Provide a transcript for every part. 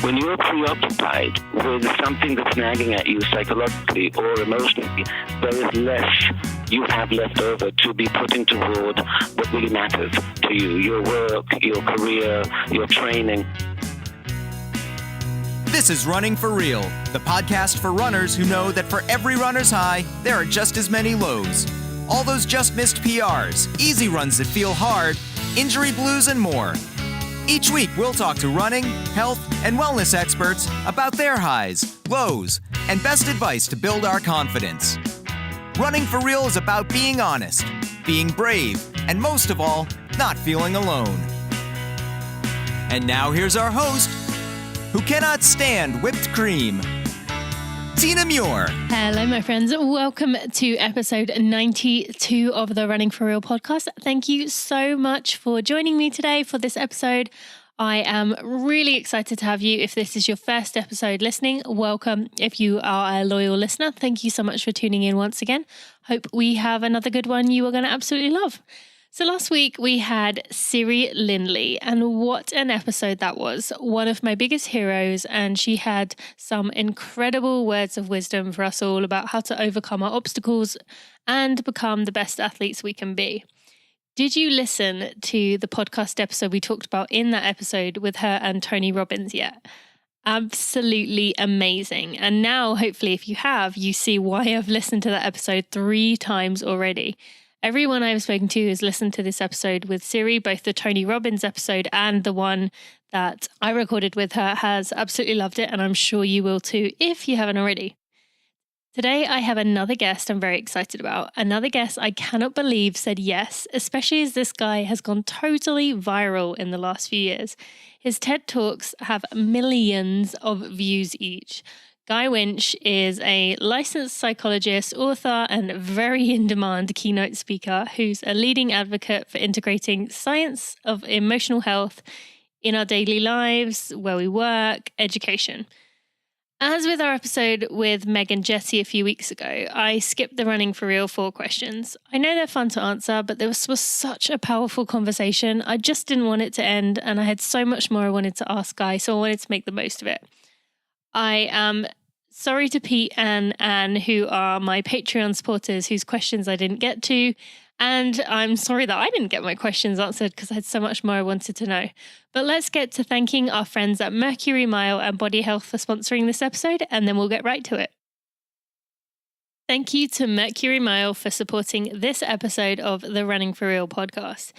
When you're preoccupied with something that's nagging at you psychologically or emotionally, there is less you have left over to be putting toward what really matters to you, your work, your career, your training. This is Running for Real, the podcast for runners who know that for every runner's high, there are just as many lows. All those just missed PRs, easy runs that feel hard, injury blues, and more. Each week, we'll talk to running, health, and wellness experts about their highs, lows, and best advice to build our confidence. Running for Real is about being honest, being brave, and most of all, not feeling alone. And now here's our host, who cannot stand whipped cream, Tina Muir. Hello, my friends. Welcome to episode 92 of the Running for Real podcast. Thank you so much for joining me today for this episode. I am really excited to have you. If this is your first episode listening, welcome. If you are a loyal listener, thank you so much for tuning in once again. Hope we have another good one you are going to absolutely love. So last week we had Siri Lindley, and what an episode that was. One of my biggest heroes, and she had some incredible words of wisdom for us all about how to overcome our obstacles and become the best athletes we can be. Did you listen to the podcast episode we talked about in that episode with her and Tony Robbins yet? Absolutely amazing. And now, hopefully, if you have, you see why I've listened to that episode 3 times already. Everyone I've spoken to has listened to this episode with Siri, both the Tony Robbins episode and the one that I recorded with her, has absolutely loved it, and I'm sure you will too if you haven't already. Today I have another guest I'm very excited about. Another guest I cannot believe said yes, especially as this guy has gone totally viral in the last few years. His TED Talks have millions of views each. Guy Winch is a licensed psychologist, author, and very in-demand keynote speaker who's a leading advocate for integrating science of emotional health in our daily lives, where we work, education. As with our episode with Meg and Jessie a few weeks ago, I skipped the Running for Real 4 questions. I know they're fun to answer, but this was such a powerful conversation. I just didn't want it to end, and I had so much more I wanted to ask Guy, so I wanted to make the most of it. I am sorry to Pete and Anne, who are my Patreon supporters, whose questions I didn't get to. And I'm sorry that I didn't get my questions answered because I had so much more I wanted to know. But let's get to thanking our friends at Mercury Mile and Body Health for sponsoring this episode, and then we'll get right to it. Thank you to Mercury Mile for supporting this episode of the Running for Real podcast.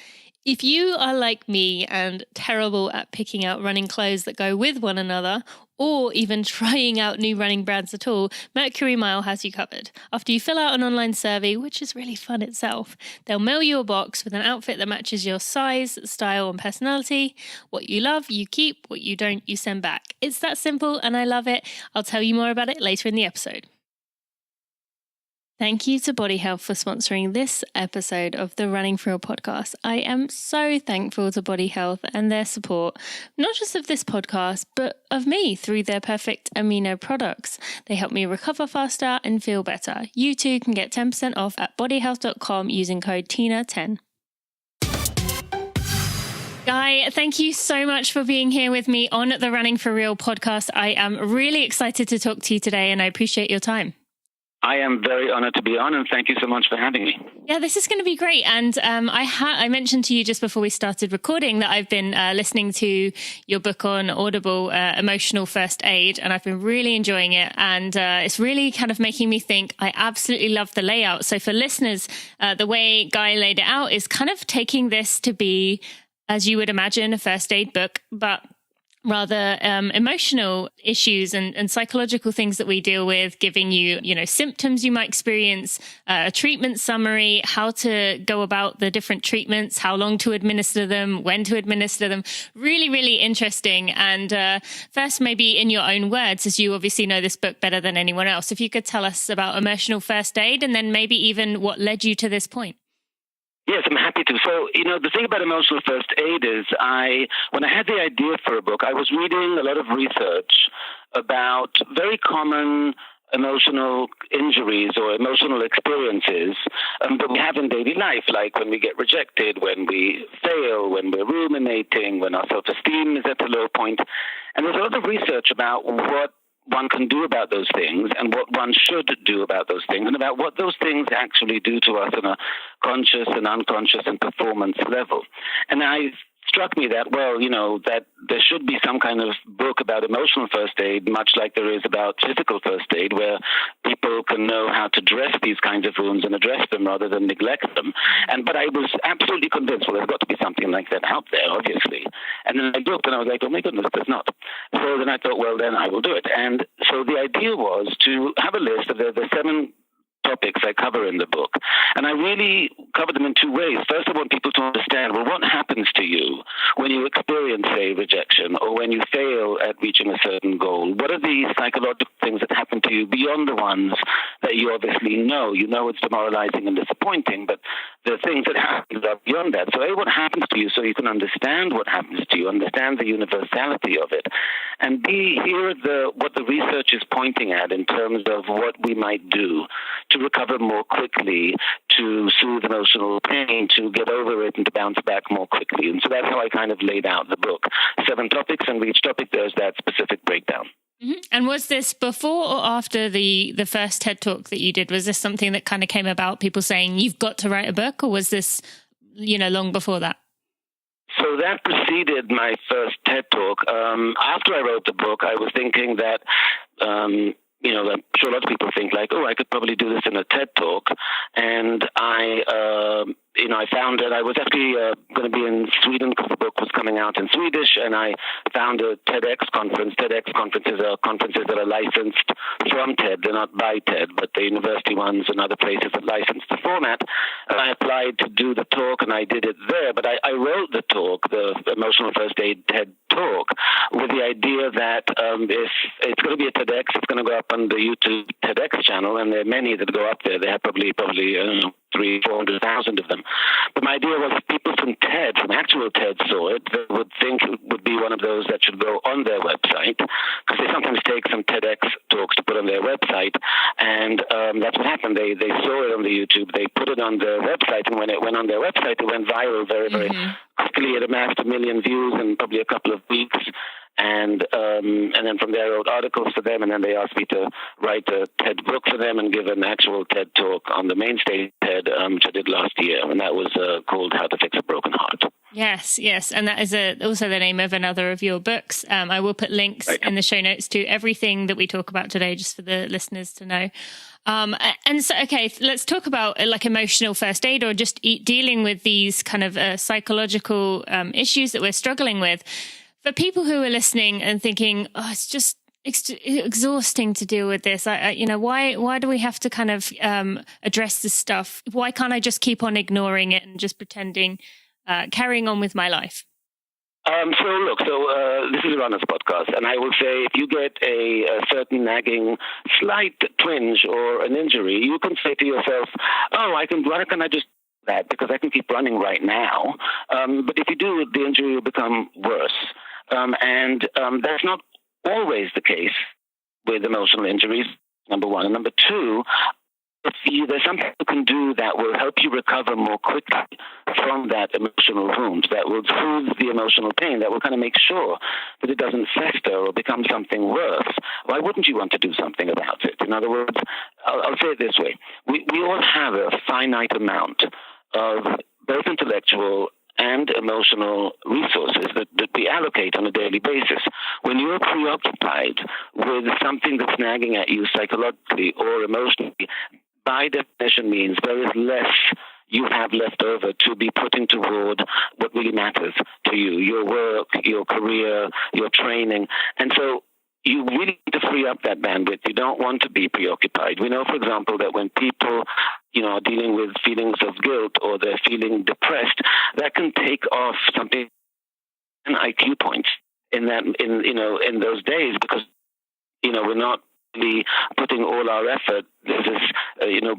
If you are like me and terrible at picking out running clothes that go with one another, or even trying out new running brands at all, Mercury Mile has you covered. After you fill out an online survey, which is really fun itself, they'll mail you a box with an outfit that matches your size, style, and personality. What you love, you keep. What you don't, you send back. It's that simple, and I love it. I'll tell you more about it later in the episode. Thank you to Body Health for sponsoring this episode of the Running for Real podcast. I am so thankful to Body Health and their support, not just of this podcast, but of me through their perfect amino products. They help me recover faster and feel better. You too can get 10% off at bodyhealth.com using code TINA10. Guy, thank you so much for being here with me on the Running for Real podcast. I am really excited to talk to you today, and I appreciate your time. I am very honored to be on, and thank you so much for having me. Yeah, this is going to be great. And I mentioned to you just before we started recording that I've been listening to your book on Audible, Emotional First Aid, and I've been really enjoying it. And it's really kind of making me think. I absolutely love the layout. So for listeners, the way Guy laid it out is kind of taking this to be, as you would imagine, a first aid book, but rather emotional issues and psychological things that we deal with, giving you, symptoms you might experience, a treatment summary, how to go about the different treatments, how long to administer them, when to administer them. Really, really interesting. And first, maybe in your own words, as you obviously know this book better than anyone else, if you could tell us about emotional first aid and then maybe even what led you to this point. Yes, I'm happy to. So, the thing about emotional first aid is when I had the idea for a book, I was reading a lot of research about very common emotional injuries or emotional experiences that we have in daily life, like when we get rejected, when we fail, when we're ruminating, when our self-esteem is at a low point. And there's a lot of research about what one can do about those things and what one should do about those things and about what those things actually do to us on a conscious and unconscious and performance level. And struck me that, well, that there should be some kind of book about emotional first aid, much like there is about physical first aid, where people can know how to dress these kinds of wounds and address them rather than neglect them. But I was absolutely convinced, well, there's got to be something like that out there, obviously. And then I looked and I was like, oh my goodness, there's not. So then I thought, well, then I will do it. And so the idea was to have a list of the 7 topics I cover in the book. And I really cover them in 2 ways. First, I want people to understand, well, what happens to you when you experience, say, rejection or when you fail at reaching a certain goal? What are the psychological things that happen to you beyond the ones that you obviously know? You know it's demoralizing and disappointing, but the things that happen are beyond that. So, A, what happens to you so you can understand what happens to you, understand the universality of it. And B, here what the research is pointing at in terms of what we might do to recover more quickly, to soothe emotional pain, to get over it and to bounce back more quickly. And so that's how I kind of laid out the book. 7 topics, and with each topic there's that specific breakdown. Mm-hmm. And was this before or after the first TED Talk that you did? Was this something that kind of came about, people saying, you've got to write a book, or was this, long before that? So that preceded my first TED Talk. After I wrote the book, I was thinking that, I'm sure a lot of people think like, oh, I could probably do this in a TED Talk. And I found that I was actually going to be in Sweden because the book was coming out in Swedish, and I found a TEDx conference. TEDx conferences are conferences that are licensed from TED. They're not by TED, but the university ones and other places that license the format. And I applied to do the talk, and I did it there. But I wrote the talk, the Emotional First Aid TED Talk, with the idea that if it's going to be a TEDx, it's going to go up on the YouTube TEDx channel, and there are many that go up there. They have probably 300,000-400,000 of them. But my idea was if people from TED, from actual TED, saw it, they would think it would be one of those that should go on their website, because they sometimes take some TEDx talks to put on their website, and that's what happened. They saw it on the YouTube, they put it on their website, and when it went on their website, it went viral very, very quickly. It amassed 1 million views in probably a couple of weeks. And then from there I wrote articles for them, and then they asked me to write a TED book for them and give an actual TED talk on the main stage TED, which I did last year, and that was called How to Fix a Broken Heart. Yes, and that is also the name of another of your books. I will put links in the show notes to everything that we talk about today, just for the listeners to know. And so, okay, let's talk about like emotional first aid, or just dealing with these kind of psychological issues that we're struggling with. For people who are listening and thinking, oh, it's just exhausting to deal with this. Why do we have to kind of address this stuff? Why can't I just keep on ignoring it and just pretending, carrying on with my life? So this is a runner's podcast, and I will say if you get a certain nagging, slight twinge or an injury, you can say to yourself, oh, why can I just that? Because I can keep running right now. But if you do, the injury will become worse. And that's not always the case with emotional injuries, number one. And number two, there's something you can do that will help you recover more quickly from that emotional wound, that will soothe the emotional pain, that will kind of make sure that it doesn't fester or become something worse. Why wouldn't you want to do something about it? In other words, I'll say it this way. We all have a finite amount of both intellectual and emotional resources that we allocate on a daily basis. When you're preoccupied with something that's nagging at you psychologically or emotionally, by definition means there is less you have left over to be putting toward what really matters to you, your work, your career, your training. And so you really need to free up that bandwidth. You don't want to be preoccupied. We know, for example, that when people are dealing with feelings of guilt or they're feeling depressed, that can take off something, an IQ points in those days, because we're not really putting all our effort. There's this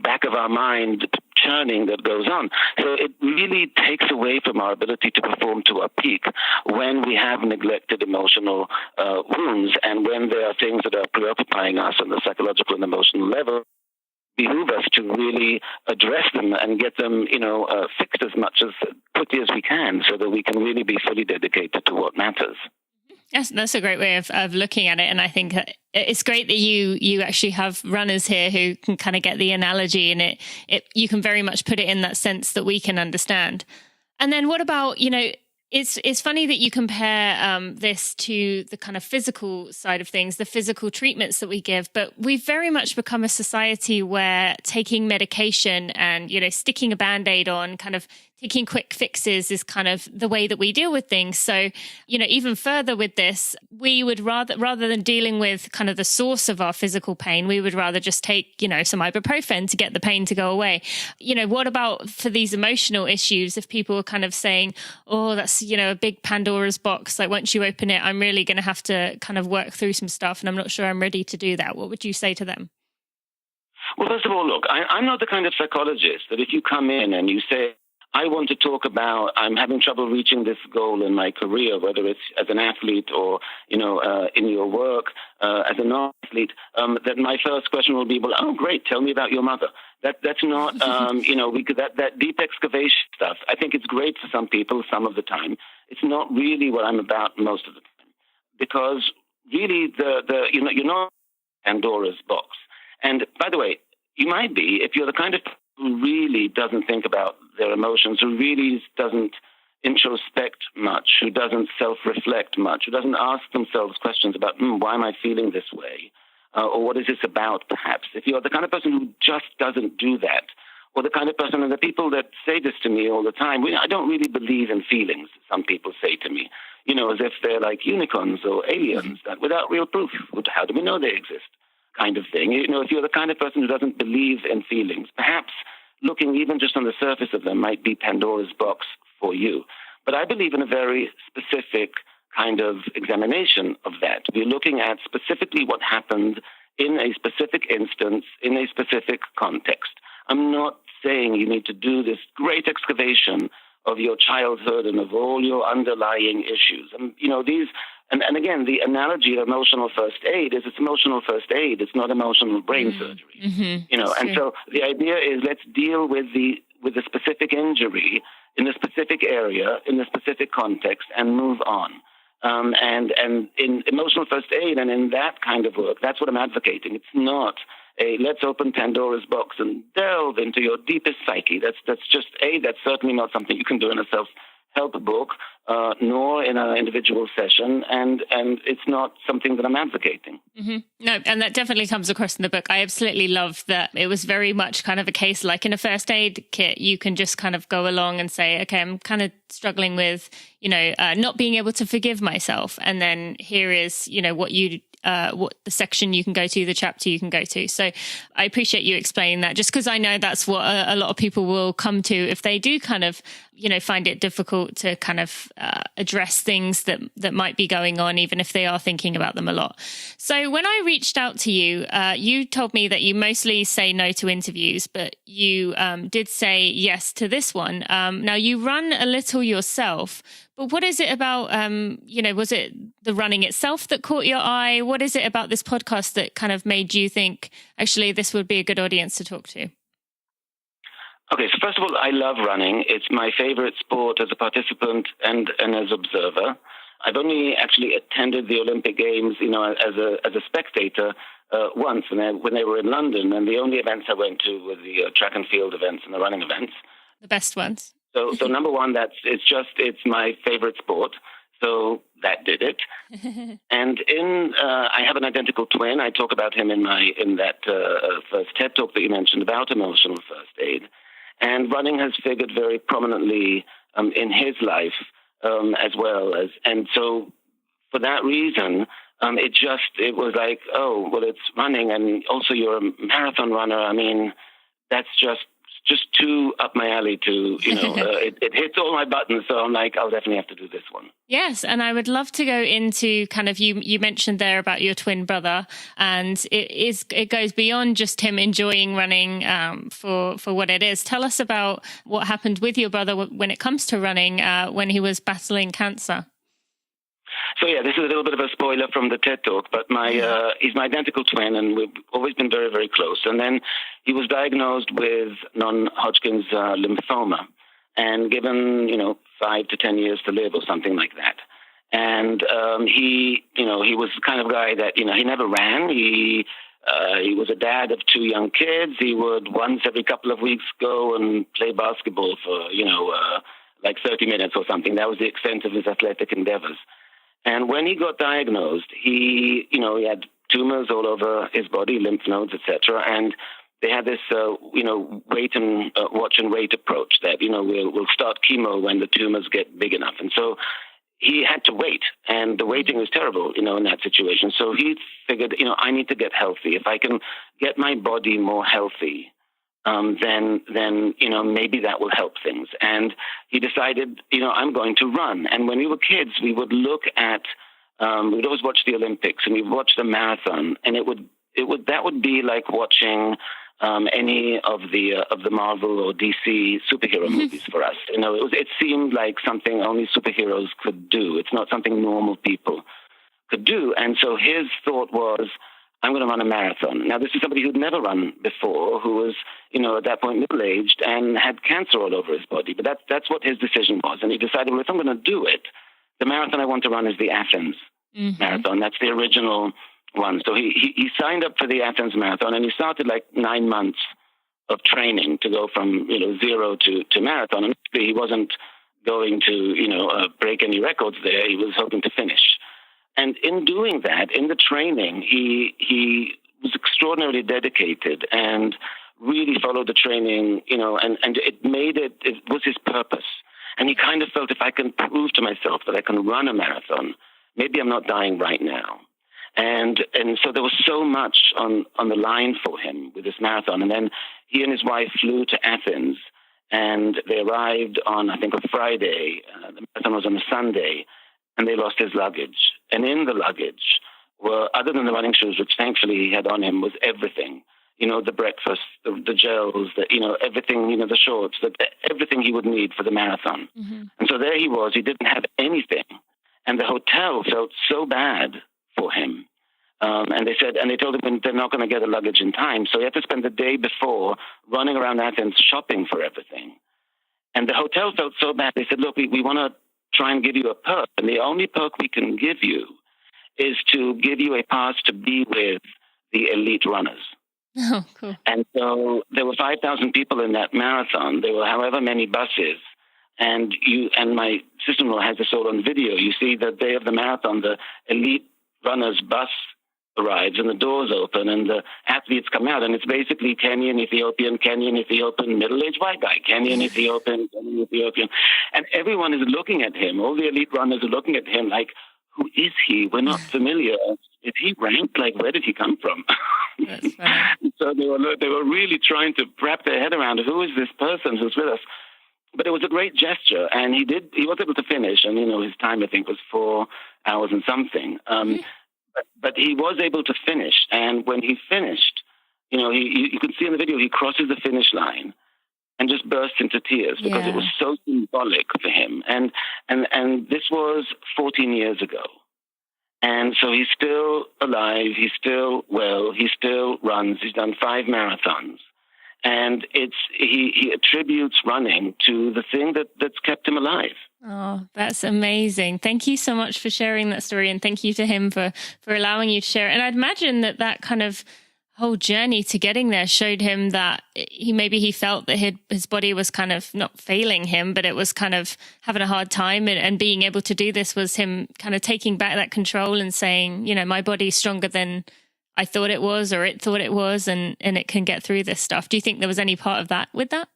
back of our mind churning that goes on. So it really takes away from our ability to perform to our peak when we have neglected emotional wounds, and when there are things that are preoccupying us on the psychological and emotional level. Behoove us to really address them and get them, fixed as much as quickly as we can, so that we can really be fully dedicated to what matters. Yes, that's a great way of looking at it. And I think it's great that you actually have runners here who can kind of get the analogy, and it you can very much put it in that sense that we can understand. And then what about, it's funny that you compare this to the kind of physical side of things, the physical treatments that we give, but we've very much become a society where taking medication and, sticking a Band-Aid on, kind of taking quick fixes is kind of the way that we deal with things. So, even further with this, we would rather than dealing with kind of the source of our physical pain, we would rather just take, some ibuprofen to get the pain to go away. What about for these emotional issues? If people are kind of saying, oh, that's, a big Pandora's box, like once you open it, I'm really going to have to kind of work through some stuff, and I'm not sure I'm ready to do that. What would you say to them? Well, first of all, look, I'm not the kind of psychologist that if you come in and you say, I want to talk about, I'm having trouble reaching this goal in my career, whether it's as an athlete or, in your work as a non-athlete, that my first question will be, well, oh, great, tell me about your mother. That's not, that deep excavation stuff. I think it's great for some people some of the time. It's not really what I'm about most of the time, because really you're not Pandora's box. And by the way, you might be, if you're the kind of who really doesn't think about their emotions, who really doesn't introspect much, who doesn't self-reflect much, who doesn't ask themselves questions about, why am I feeling this way? Or what is this about, perhaps? If you're the kind of person who just doesn't do that, or the kind of person, and the people that say this to me all the time, I don't really believe in feelings, some people say to me, as if they're like unicorns or aliens, that without real proof, how do we know they exist? Kind of thing. If you're the kind of person who doesn't believe in feelings, perhaps looking even just on the surface of them might be Pandora's box for you. But I believe in a very specific kind of examination of that. We're looking at specifically what happened in a specific instance, in a specific context. I'm not saying you need to do this great excavation of your childhood and of all your underlying issues. And again, the analogy of emotional first aid is it's emotional first aid. It's not emotional brain surgery. Mm-hmm. And so the idea is let's deal with the specific injury in the specific area, in the specific context, and move on. And in emotional first aid and in that kind of work, that's what I'm advocating. It's not let's open Pandora's box and delve into your deepest psyche. That's certainly not something you can do in a self-help book, nor in an individual session, and it's not something that I'm advocating. Mm-hmm. No, and that definitely comes across in the book. I absolutely love that it was very much kind of a case like in a first aid kit, you can just kind of go along and say, okay, I'm kind of struggling with, not being able to forgive myself. And then here is, what the section you can go to, the chapter you can go to. So I appreciate you explaining that, just because I know that's what a lot of people will come to if they do kind of, find it difficult to kind of address things that might be going on, even if they are thinking about them a lot. So when I reached out to you, you told me that you mostly say no to interviews, but you did say yes to this one. Now you run a little yourself, but what is it about, was it the running itself that caught your eye? What is it about this podcast that kind of made you think, actually, this would be a good audience to talk to? Okay, so first of all, I love running. It's my favorite sport as a participant and as observer. I've only actually attended the Olympic Games, as a spectator once when they were in London, and the only events I went to were the track and field events and the running events. The best ones. So number one, it's my favorite sport. So that did it. And I have an identical twin. I talk about him in that first TED talk that you mentioned about emotional first aid. And running has figured very prominently in his life as well as, and so for that reason, it was like, oh, well, it's running, and also you're a marathon runner. I mean, that's just just too up my alley to, it hits all my buttons. So I'm like, I'll definitely have to do this one. Yes. And I would love to go into kind of, you mentioned there about your twin brother, and it goes beyond just him enjoying running for what it is. Tell us about what happened with your brother when it comes to running, when he was battling cancer. So yeah, this is a little bit of a spoiler from the TED Talk, but he's my identical twin, and we've always been very, very close. And then he was diagnosed with non-Hodgkin's lymphoma, and given 5 to 10 years to live or something like that. And he was the kind of guy that he never ran. He was a dad of 2 young kids. He would once every couple of weeks go and play basketball for like 30 minutes or something. That was the extent of his athletic endeavors. And when he got diagnosed, he had tumors all over his body, lymph nodes, etc. And they had this, wait and watch and wait approach that, we'll start chemo when the tumors get big enough. And so he had to wait, and the waiting was terrible, in that situation. So he figured, I need to get healthy. If I can get my body more healthy, then maybe that will help things. And he decided, I'm going to run. And when we were kids, we would look at, we'd always watch the Olympics, and we'd watch the marathon, and that would be like watching any of the Marvel or DC superhero movies for us. It seemed like something only superheroes could do. It's not something normal people could do. And so his thought was, I'm going to run a marathon. Now, this is somebody who'd never run before, who was, at that point middle-aged and had cancer all over his body. But that's what his decision was. And he decided, well, if I'm going to do it, the marathon I want to run is the Athens marathon. That's the original one. So he signed up for the Athens marathon, and he started like 9 months of training to go from, 0 to marathon. And he wasn't going to, break any records there. He was hoping to finish. And in doing that, in the training, he was extraordinarily dedicated and really followed the training, and it was his purpose. And he kind of felt, if I can prove to myself that I can run a marathon, maybe I'm not dying right now. And so there was so much on the line for him with this marathon. And then he and his wife flew to Athens, and they arrived on, I think, a Friday. The marathon was on a Sunday, and they lost his luggage. And in the luggage were, other than the running shoes, which thankfully he had on him, was everything. The breakfast, the gels, everything, the shorts, everything he would need for the marathon. Mm-hmm. And so there he was. He didn't have anything. And the hotel felt so bad for him. And they told him they're not going to get the luggage in time. So he had to spend the day before running around Athens shopping for everything. And the hotel felt so bad. They said, look, we want to try and give you a perk. And the only perk we can give you is to give you a pass to be with the elite runners. Oh, cool. And so there were 5,000 people in that marathon. There were however many buses. And my sister-in-law has this all on video. You see the day of the marathon, the elite runners bus arrives and the doors open and the athletes come out. And it's basically Kenyan, Ethiopian, middle-aged white guy, Kenyan, Ethiopian. And everyone is looking at him. All the elite runners are looking at him like, who is he? We're not familiar. Is he ranked? Like, where did he come from? That's funny. So they were really trying to wrap their head around who is this person who's with us. But it was a great gesture, and he was able to finish, and his time I think was 4 hours and something. But he was able to finish, and when he finished, you could see in the video he crosses the finish line and just burst into tears because it was so symbolic for him. And this was 14 years ago. And so he's still alive, he's still well, he still runs, he's done 5 marathons. And he attributes running to the thing that's kept him alive. Oh, that's amazing. Thank you so much for sharing that story. And thank you to him for allowing you to share it. And I'd imagine that kind of whole journey to getting there showed him that he felt that his body was kind of not failing him, but it was kind of having a hard time. And being able to do this was him kind of taking back that control and saying, my body's stronger than I thought it was, or it thought it was, and it can get through this stuff. Do you think there was any part of that with that?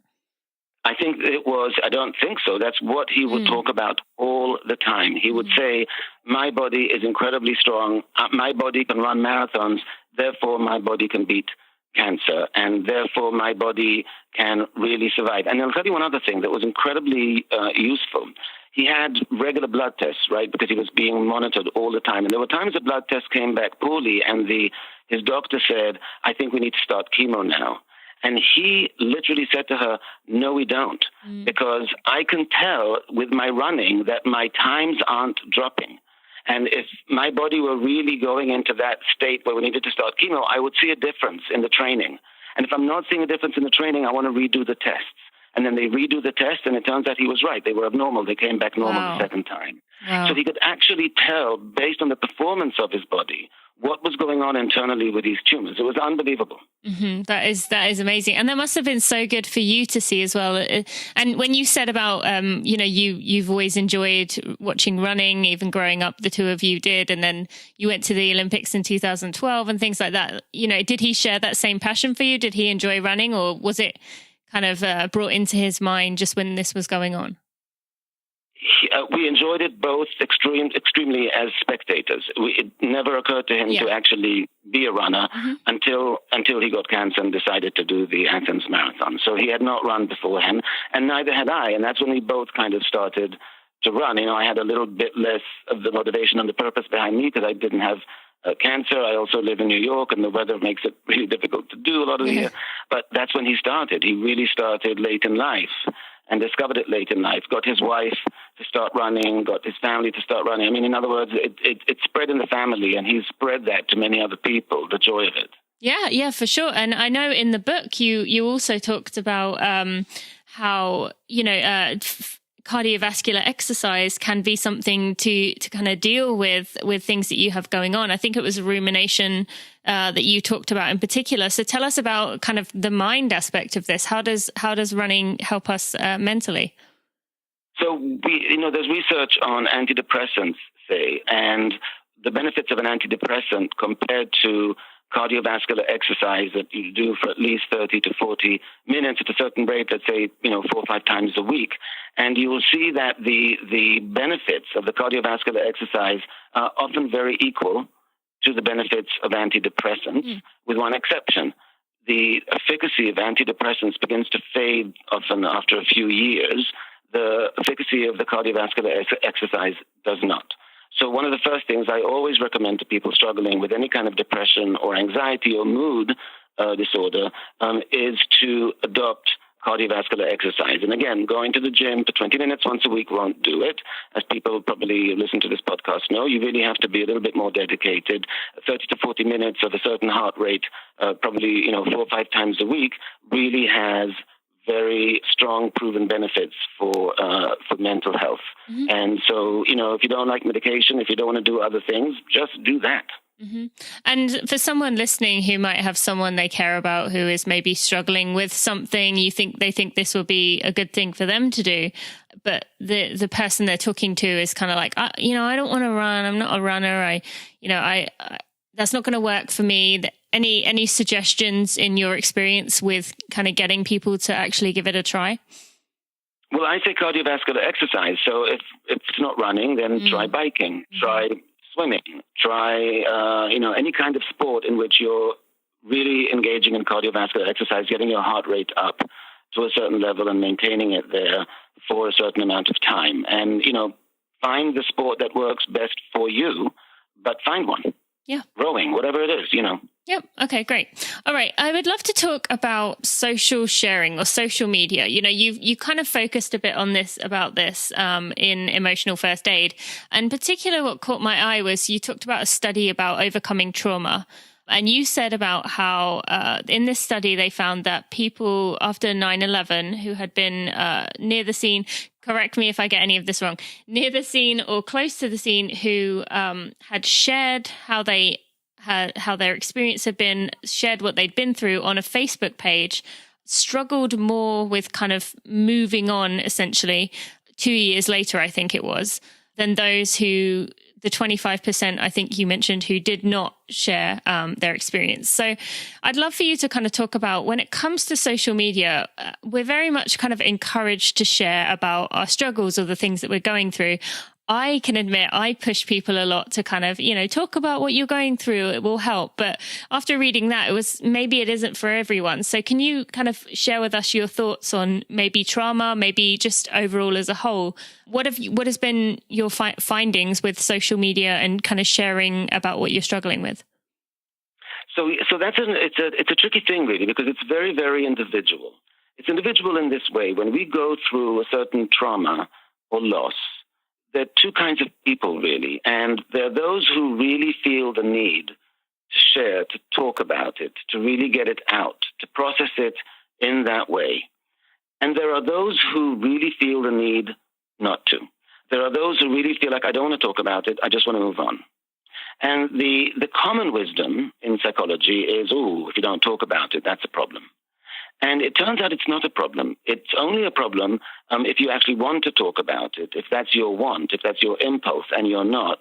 I think it was. I don't think so. That's what he would talk about all the time. He would say, my body is incredibly strong. My body can run marathons. Therefore, my body can beat cancer, and therefore my body can really survive. And I'll tell you one other thing that was incredibly useful. He had regular blood tests, right, because he was being monitored all the time. And there were times the blood tests came back poorly, and his doctor said, I think we need to start chemo now. And he literally said to her, no, we don't, because I can tell with my running that my times aren't dropping. And if my body were really going into that state where we needed to start chemo, I would see a difference in the training. And if I'm not seeing a difference in the training, I want to redo the tests. And then they redo the test, and it turns out he was right. They were abnormal. They came back normal the second time. Wow. So he could actually tell, based on the performance of his body, what was going on internally with these tumors. It was unbelievable. Mm-hmm. That is amazing. And that must have been so good for you to see as well. And when you said about, you've always enjoyed watching running, even growing up, the two of you did, and then you went to the Olympics in 2012 and things like that. Did he share that same passion for you? Did he enjoy running, or was it kind of brought into his mind just when this was going on? We enjoyed it both extremely as spectators. It never occurred to him to actually be a runner until he got cancer and decided to do the Athens Marathon. So he had not run beforehand, and neither had I. And that's when we both kind of started to run. I had a little bit less of the motivation and the purpose behind me because I didn't have cancer. I also live in New York, and the weather makes it really difficult to do a lot of the year. But that's when he started. He really started late in life and discovered it late in life, got his wife to start running, got his family to start running. I mean, in other words, it spread in the family, and he's spread that to many other people, the joy of it. Yeah, for sure. And I know in the book you also talked about how, cardiovascular exercise can be something to kind of deal with things that you have going on. I think it was a rumination that you talked about in particular. So tell us about kind of the mind aspect of this. How does running help us mentally? So there's research on antidepressants, say, and the benefits of an antidepressant compared to cardiovascular exercise that you do for at least 30 to 40 minutes at a certain rate, let's say, 4 or 5 times a week. And you will see that the benefits of the cardiovascular exercise are often very equal to the benefits of antidepressants, with one exception. The efficacy of antidepressants begins to fade often after a few years. The efficacy of the cardiovascular exercise does not. So one of the first things I always recommend to people struggling with any kind of depression or anxiety or mood disorder is to adopt cardiovascular exercise. And again, going to the gym for 20 minutes once a week won't do it. As people probably listen to this podcast know, you really have to be a little bit more dedicated. 30 to 40 minutes of a certain heart rate, probably 4 or 5 times a week, really has very strong proven benefits for mental health. And so, if you don't like medication, if you don't want to do other things, just do that. And for someone listening who might have someone they care about who is maybe struggling with something, they think this will be a good thing for them to do, but the person they're talking to is kind of like, I don't want to run. I'm not a runner. I that's not going to work for me. Any suggestions in your experience with kind of getting people to actually give it a try? Well, I say cardiovascular exercise. So if it's not running, then try biking, try swimming, try, any kind of sport in which you're really engaging in cardiovascular exercise, getting your heart rate up to a certain level and maintaining it there for a certain amount of time. And, find the sport that works best for you, but find one. Yeah. Rowing, whatever it is, Yep. Okay, great. All right. I would love to talk about social sharing or social media. You kind of focused a bit on this in Emotional First Aid. And in particular, what caught my eye was you talked about a study about overcoming trauma. And you said about how in this study, they found that people after 9/11 who had been near the scene, correct me if I get any of this wrong, near the scene or close to the scene, who had shared how their experience had been, shared what they'd been through on a Facebook page, struggled more with kind of moving on, essentially, 2 years later, I think it was, than those who, the 25%, I think you mentioned, who did not share their experience. So I'd love for you to kind of talk about, when it comes to social media, we're very much kind of encouraged to share about our struggles or the things that we're going through. I can admit I push people a lot to kind of, talk about what you're going through. It will help. But after reading that, maybe it isn't for everyone. So can you kind of share with us your thoughts on maybe trauma, maybe just overall as a whole? What has been your findings with social media and kind of sharing about what you're struggling with? So it's a tricky thing, really, because it's very, very individual. It's individual in this way. When we go through a certain trauma or loss, there are two kinds of people, really. And there are those who really feel the need to share, to talk about it, to really get it out, to process it in that way. And there are those who really feel the need not to. There are those who really feel like, I don't want to talk about it, I just want to move on. And the common wisdom in psychology is, if you don't talk about it, that's a problem. And it turns out it's not a problem. It's only a problem if you actually want to talk about it. If that's your want, if that's your impulse and you're not,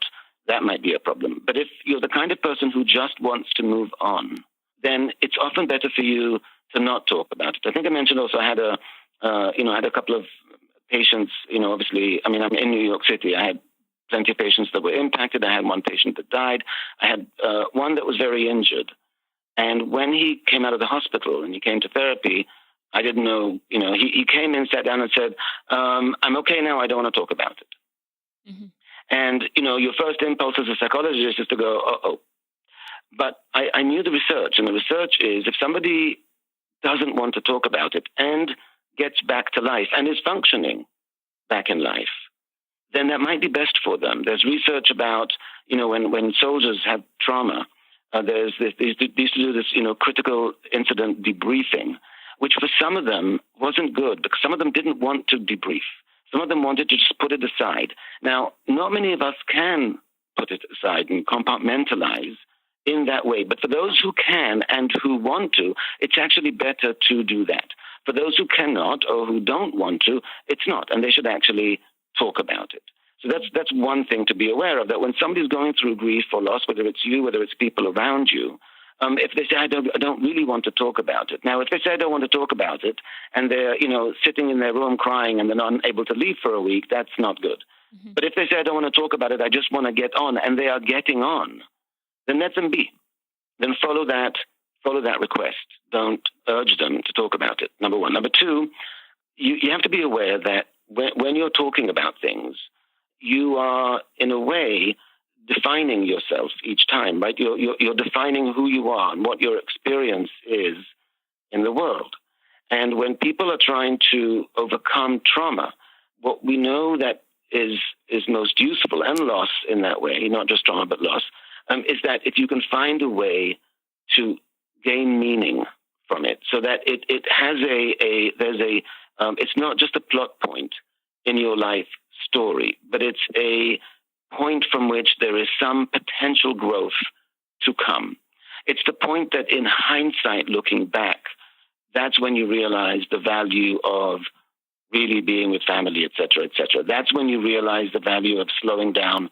that might be a problem. But if you're the kind of person who just wants to move on, then it's often better for you to not talk about it. I think I mentioned also I had a couple of patients, obviously, I'm in New York City. I had plenty of patients that were impacted. I had one patient that died. I had one that was very injured. And when he came out of the hospital and he came to therapy, I didn't know, he came in, sat down and said, I'm okay now, I don't want to talk about it. Mm-hmm. And, your first impulse as a psychologist is to go, uh-oh. But I knew the research, and the research is if somebody doesn't want to talk about it and gets back to life and is functioning back in life, then that might be best for them. There's research about, when soldiers have trauma, they used to do this, critical incident debriefing, which for some of them wasn't good because some of them didn't want to debrief. Some of them wanted to just put it aside. Now, not many of us can put it aside and compartmentalize in that way. But for those who can and who want to, it's actually better to do that. For those who cannot or who don't want to, it's not. And they should actually talk about it. So that's one thing to be aware of, that when somebody's going through grief or loss, whether it's you, whether it's people around you, if they say, I don't really want to talk about it. Now, if they say, I don't want to talk about it, and they're, sitting in their room crying and they're not able to leave for a week, that's not good. Mm-hmm. But if they say, I don't want to talk about it, I just want to get on, and they are getting on, then let them be. Then follow that request. Don't urge them to talk about it, number one. Number two, you have to be aware that when you're talking about things, you are, in a way, defining yourself each time, right? You're defining who you are and what your experience is in the world. And when people are trying to overcome trauma, what we know that is most useful, and loss in that way, not just trauma but loss, is that if you can find a way to gain meaning from it, so that it has it's not just a plot point in your life story, but it's a point from which there is some potential growth to come. It's the point that in hindsight, looking back, that's when you realize the value of really being with family, et cetera, et cetera. That's when you realize the value of slowing down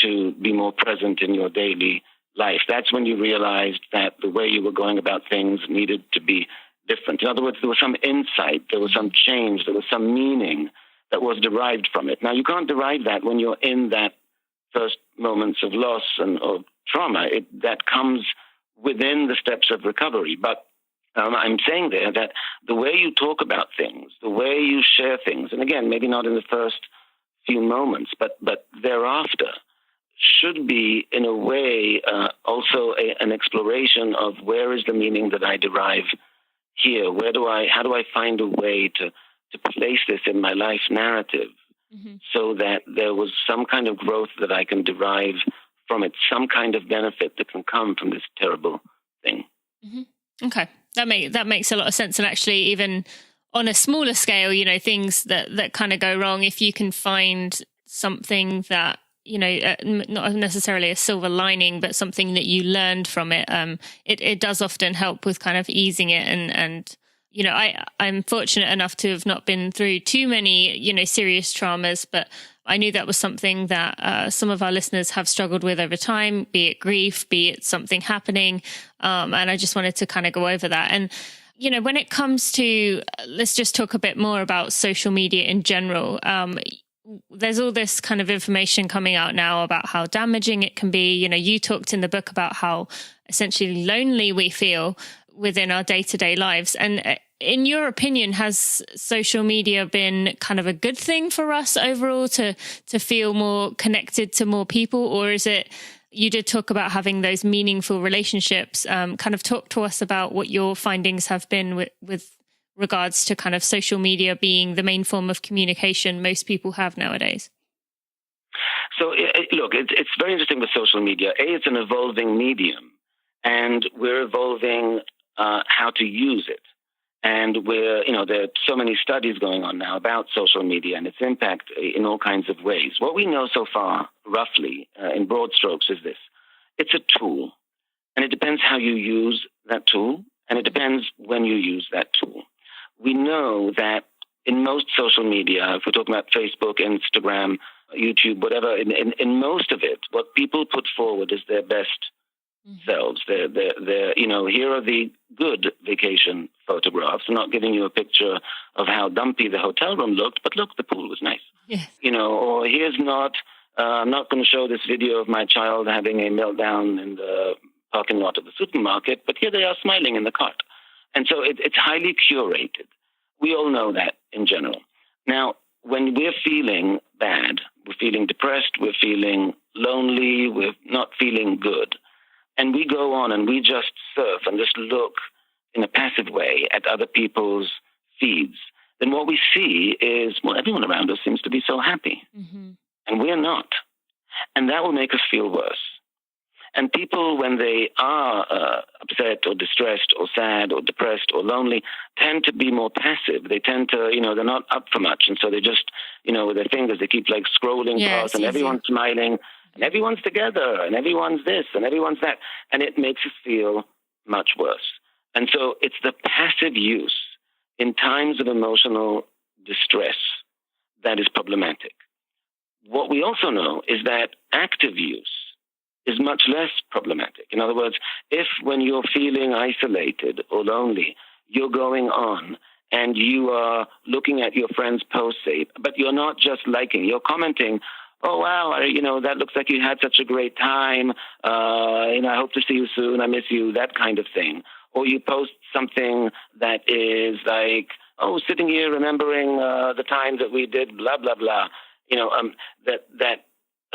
to be more present in your daily life. That's when you realized that the way you were going about things needed to be different. In other words, there was some insight, there was some change, there was some meaning that was derived from it. Now, you can't derive that when you're in that first moments of loss and of trauma. That comes within the steps of recovery. But I'm saying there that the way you talk about things, the way you share things, and again, maybe not in the first few moments, but thereafter, should be, in a way, also an exploration of where is the meaning that I derive here? How do I find a way to place this in my life narrative, mm-hmm. so that there was some kind of growth that I can derive from it, some kind of benefit that can come from this terrible thing. Mm-hmm. Okay. That makes a lot of sense. And actually, even on a smaller scale, things that kind of go wrong, if you can find something that, not necessarily a silver lining, but something that you learned from it, it does often help with kind of easing it. And I'm fortunate enough to have not been through too many, serious traumas, but I knew that was something that some of our listeners have struggled with over time, be it grief, be it something happening. And I just wanted to kind of go over that. And, when it comes to, let's just talk a bit more about social media in general. there's all this kind of information coming out now about how damaging it can be. You know, you talked in the book about how essentially lonely we feel within our day-to-day lives. And in your opinion, has social media been kind of a good thing for us overall to feel more connected to more people? Or is it, you did talk about having those meaningful relationships. Kind of talk to us about what your findings have been with regards to kind of social media being the main form of communication most people have nowadays. So look, it's very interesting with social media. It's an evolving medium, and we're evolving how to use it. And there are so many studies going on now about social media and its impact in all kinds of ways. What we know so far, roughly, in broad strokes, is this. It's a tool, and it depends how you use that tool, and it depends when you use that tool. We know that in most social media, if we're talking about Facebook, Instagram, YouTube, whatever, in most of it, what people put forward is their best selves. They're, here are the good vacation photographs. I'm not giving you a picture of how dumpy the hotel room looked, but look, the pool was nice. Yes. Or here's not, I'm not going to show this video of my child having a meltdown in the parking lot of the supermarket, but here they are smiling in the cart. And so it's highly curated. We all know that in general. Now, when we're feeling bad, we're feeling depressed, we're feeling lonely, we're not feeling good, and we go on and we just surf and just look in a passive way at other people's feeds, then what we see is, well, everyone around us seems to be so happy, and we're not. And that will make us feel worse. And people, when they are upset or distressed or sad or depressed or lonely, tend to be more passive. They tend to, they're not up for much. And so they just, with their fingers, they keep like scrolling past, and everyone's smiling, and everyone's together, and everyone's this, and everyone's that. And it makes us feel much worse. And so it's the passive use in times of emotional distress that is problematic. What we also know is that active use is much less problematic. In other words, if when you're feeling isolated or lonely, you're going on and you are looking at your friend's posts, but you're not just liking, you're commenting, oh, wow, that looks like you had such a great time. I hope to see you soon. I miss you, that kind of thing. Or you post something that is like, oh, sitting here remembering the time that we did blah, blah, blah. That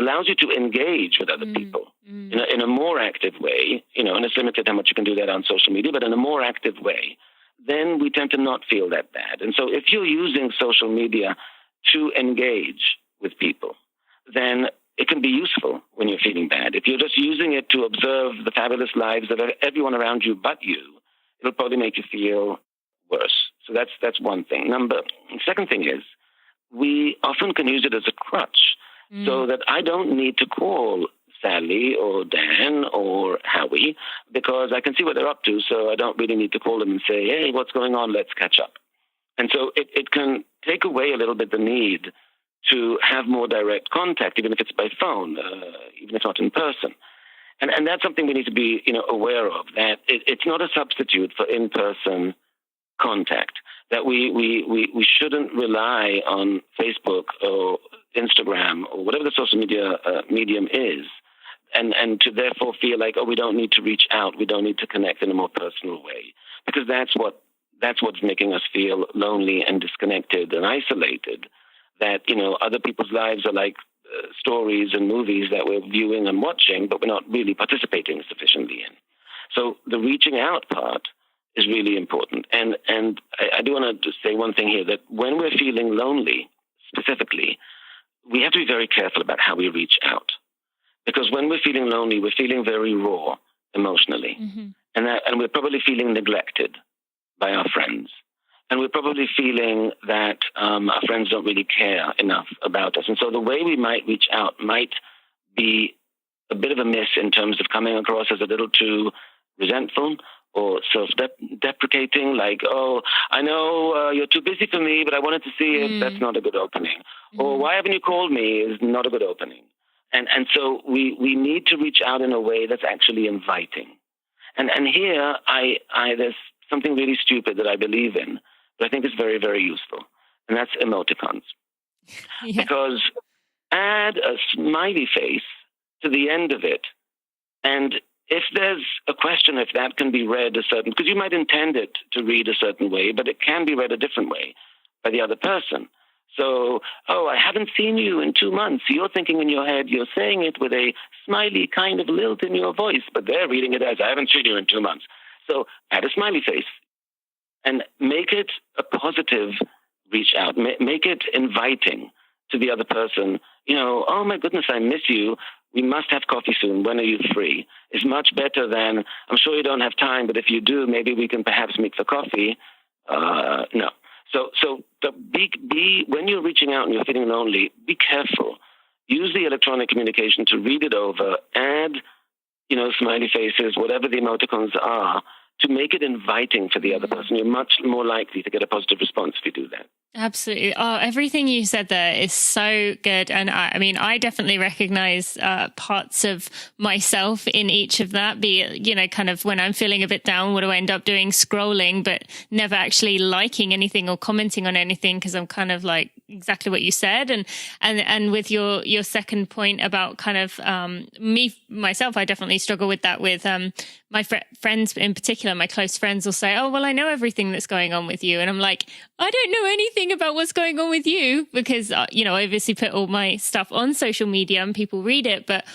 allows you to engage with other people in a more active way, and it's limited how much you can do that on social media, but in a more active way, then we tend to not feel that bad. And so if you're using social media to engage with people, then it can be useful when you're feeling bad. If you're just using it to observe the fabulous lives of everyone around you but you, it'll probably make you feel worse. So that's one thing. Second thing is, we often can use it as a crutch, so that I don't need to call Sally or Dan or Howie because I can see what they're up to, so I don't really need to call them and say, hey, what's going on? Let's catch up. And so it can take away a little bit the need to have more direct contact, even if it's by phone, even if not in person. And that's something we need to be aware of, that it's not a substitute for in-person contact, that we shouldn't rely on Facebook or Instagram or whatever the social media medium is, and to therefore feel like, oh, we don't need to reach out, we don't need to connect in a more personal way, because that's what's making us feel lonely and disconnected and isolated, that other people's lives are like stories and movies that we're viewing and watching, but we're not really participating sufficiently in. So the reaching out part is really important. And I do want to say one thing here, that when we're feeling lonely, specifically, we have to be very careful about how we reach out. Because when we're feeling lonely, we're feeling very raw emotionally. And we're probably feeling neglected by our friends. And we're probably feeling that our friends don't really care enough about us. And so the way we might reach out might be a bit of a miss in terms of coming across as a little too resentful or self-deprecating, like, oh, I know you're too busy for me, but I wanted to see if that's not a good opening. Or why haven't you called me is not a good opening. And so we need to reach out in a way that's actually inviting. And here, there's something really stupid that I believe in, but I think it's very, very useful, and that's emoticons. Yeah. Because add a smiley face to the end of it. And if there's a question, if that can be read a certain, because you might intend it to read a certain way, but it can be read a different way by the other person. So, I haven't seen you in 2 months. You're thinking in your head, you're saying it with a smiley kind of lilt in your voice, but they're reading it as, I haven't seen you in 2 months. So add a smiley face and make it a positive reach out. Make it inviting to the other person. Oh my goodness, I miss you. We must have coffee soon. When are you free? Is much better than, I'm sure you don't have time, but if you do, maybe we can perhaps meet for coffee. No. So be when you're reaching out and you're feeling lonely, be careful. Use the electronic communication to read it over, add, smiley faces, whatever the emoticons are, to make it inviting for the other person. You're much more likely to get a positive response if you do that. Absolutely. Oh, everything you said there is so good. And I definitely recognize parts of myself in each of that, be it, kind of when I'm feeling a bit down, what do I end up doing? Scrolling, but never actually liking anything or commenting on anything, because I'm kind of like exactly what you said. And with your second point about kind of myself, I definitely struggle with that with my friends in particular. My close friends will say, oh, well, I know everything that's going on with you. And I'm like, I don't know anything about what's going on with you, because, I obviously put all my stuff on social media and people read it. But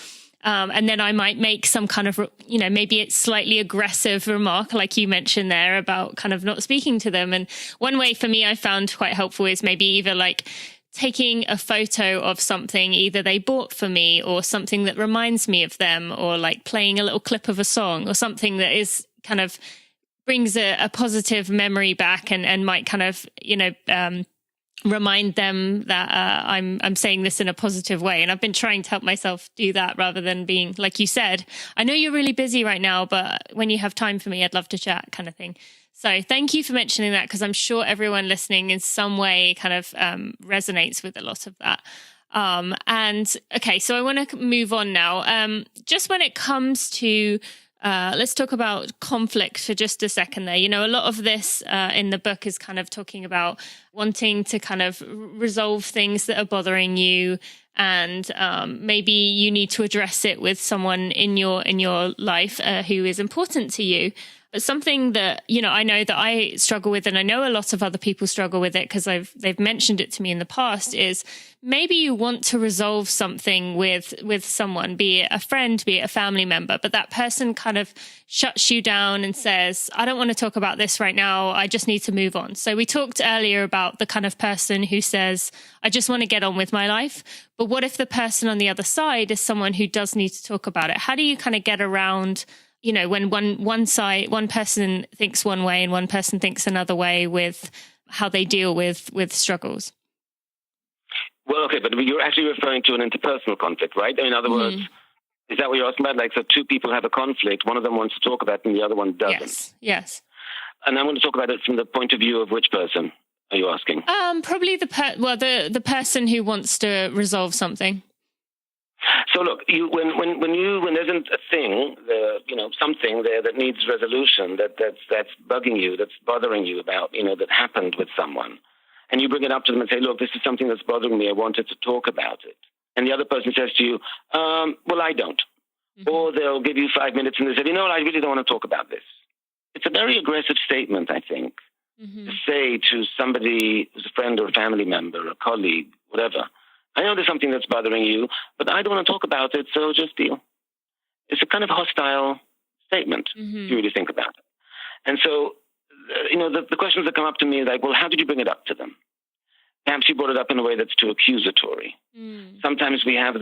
and then I might make some kind of, maybe it's slightly aggressive remark, like you mentioned there, about kind of not speaking to them. And one way for me I found quite helpful is maybe either like taking a photo of something either they bought for me or something that reminds me of them, or like playing a little clip of a song or something that is kind of brings a positive memory back and might kind of, remind them that I'm saying this in a positive way. And I've been trying to help myself do that rather than being, like you said, I know you're really busy right now, but when you have time for me, I'd love to chat, kind of thing. So thank you for mentioning that, because I'm sure everyone listening in some way kind of resonates with a lot of that. And okay, so I want to move on now. Just when it comes to let's talk about conflict for just a second there. A lot of this in the book is kind of talking about wanting to kind of resolve things that are bothering you, and maybe you need to address it with someone in your life who is important to you. But something that, I know that I struggle with, and I know a lot of other people struggle with it because they've mentioned it to me in the past, is maybe you want to resolve something with someone, be it a friend, be it a family member, but that person kind of shuts you down and says, I don't want to talk about this right now. I just need to move on. So we talked earlier about the kind of person who says, I just want to get on with my life. But what if the person on the other side is someone who does need to talk about it? How do you kind of get around, when one person thinks one way and one person thinks another way with how they deal with struggles? Well, okay, but you're actually referring to an interpersonal conflict, right? In other words, is that what you're asking about? Like, so two people have a conflict, one of them wants to talk about it and the other one doesn't. Yes. And I want to talk about it from the point of view of which person are you asking? Probably the person who wants to resolve something. So look, when there isn't a thing, something there that needs resolution, that's bugging you, that's bothering you about, that happened with someone, and you bring it up to them and say, look, this is something that's bothering me. I wanted to talk about it. And the other person says to you, well, I don't. Mm-hmm. Or they'll give you 5 minutes and they say, I really don't want to talk about this. It's a very aggressive statement, I think, to say to somebody who's a friend or a family member, a colleague, whatever, I know there's something that's bothering you, but I don't want to talk about it, so just deal. It's a kind of hostile statement, if you really think about it. And so, the questions that come up to me are like, well, how did you bring it up to them? Perhaps you brought it up in a way that's too accusatory. Sometimes we have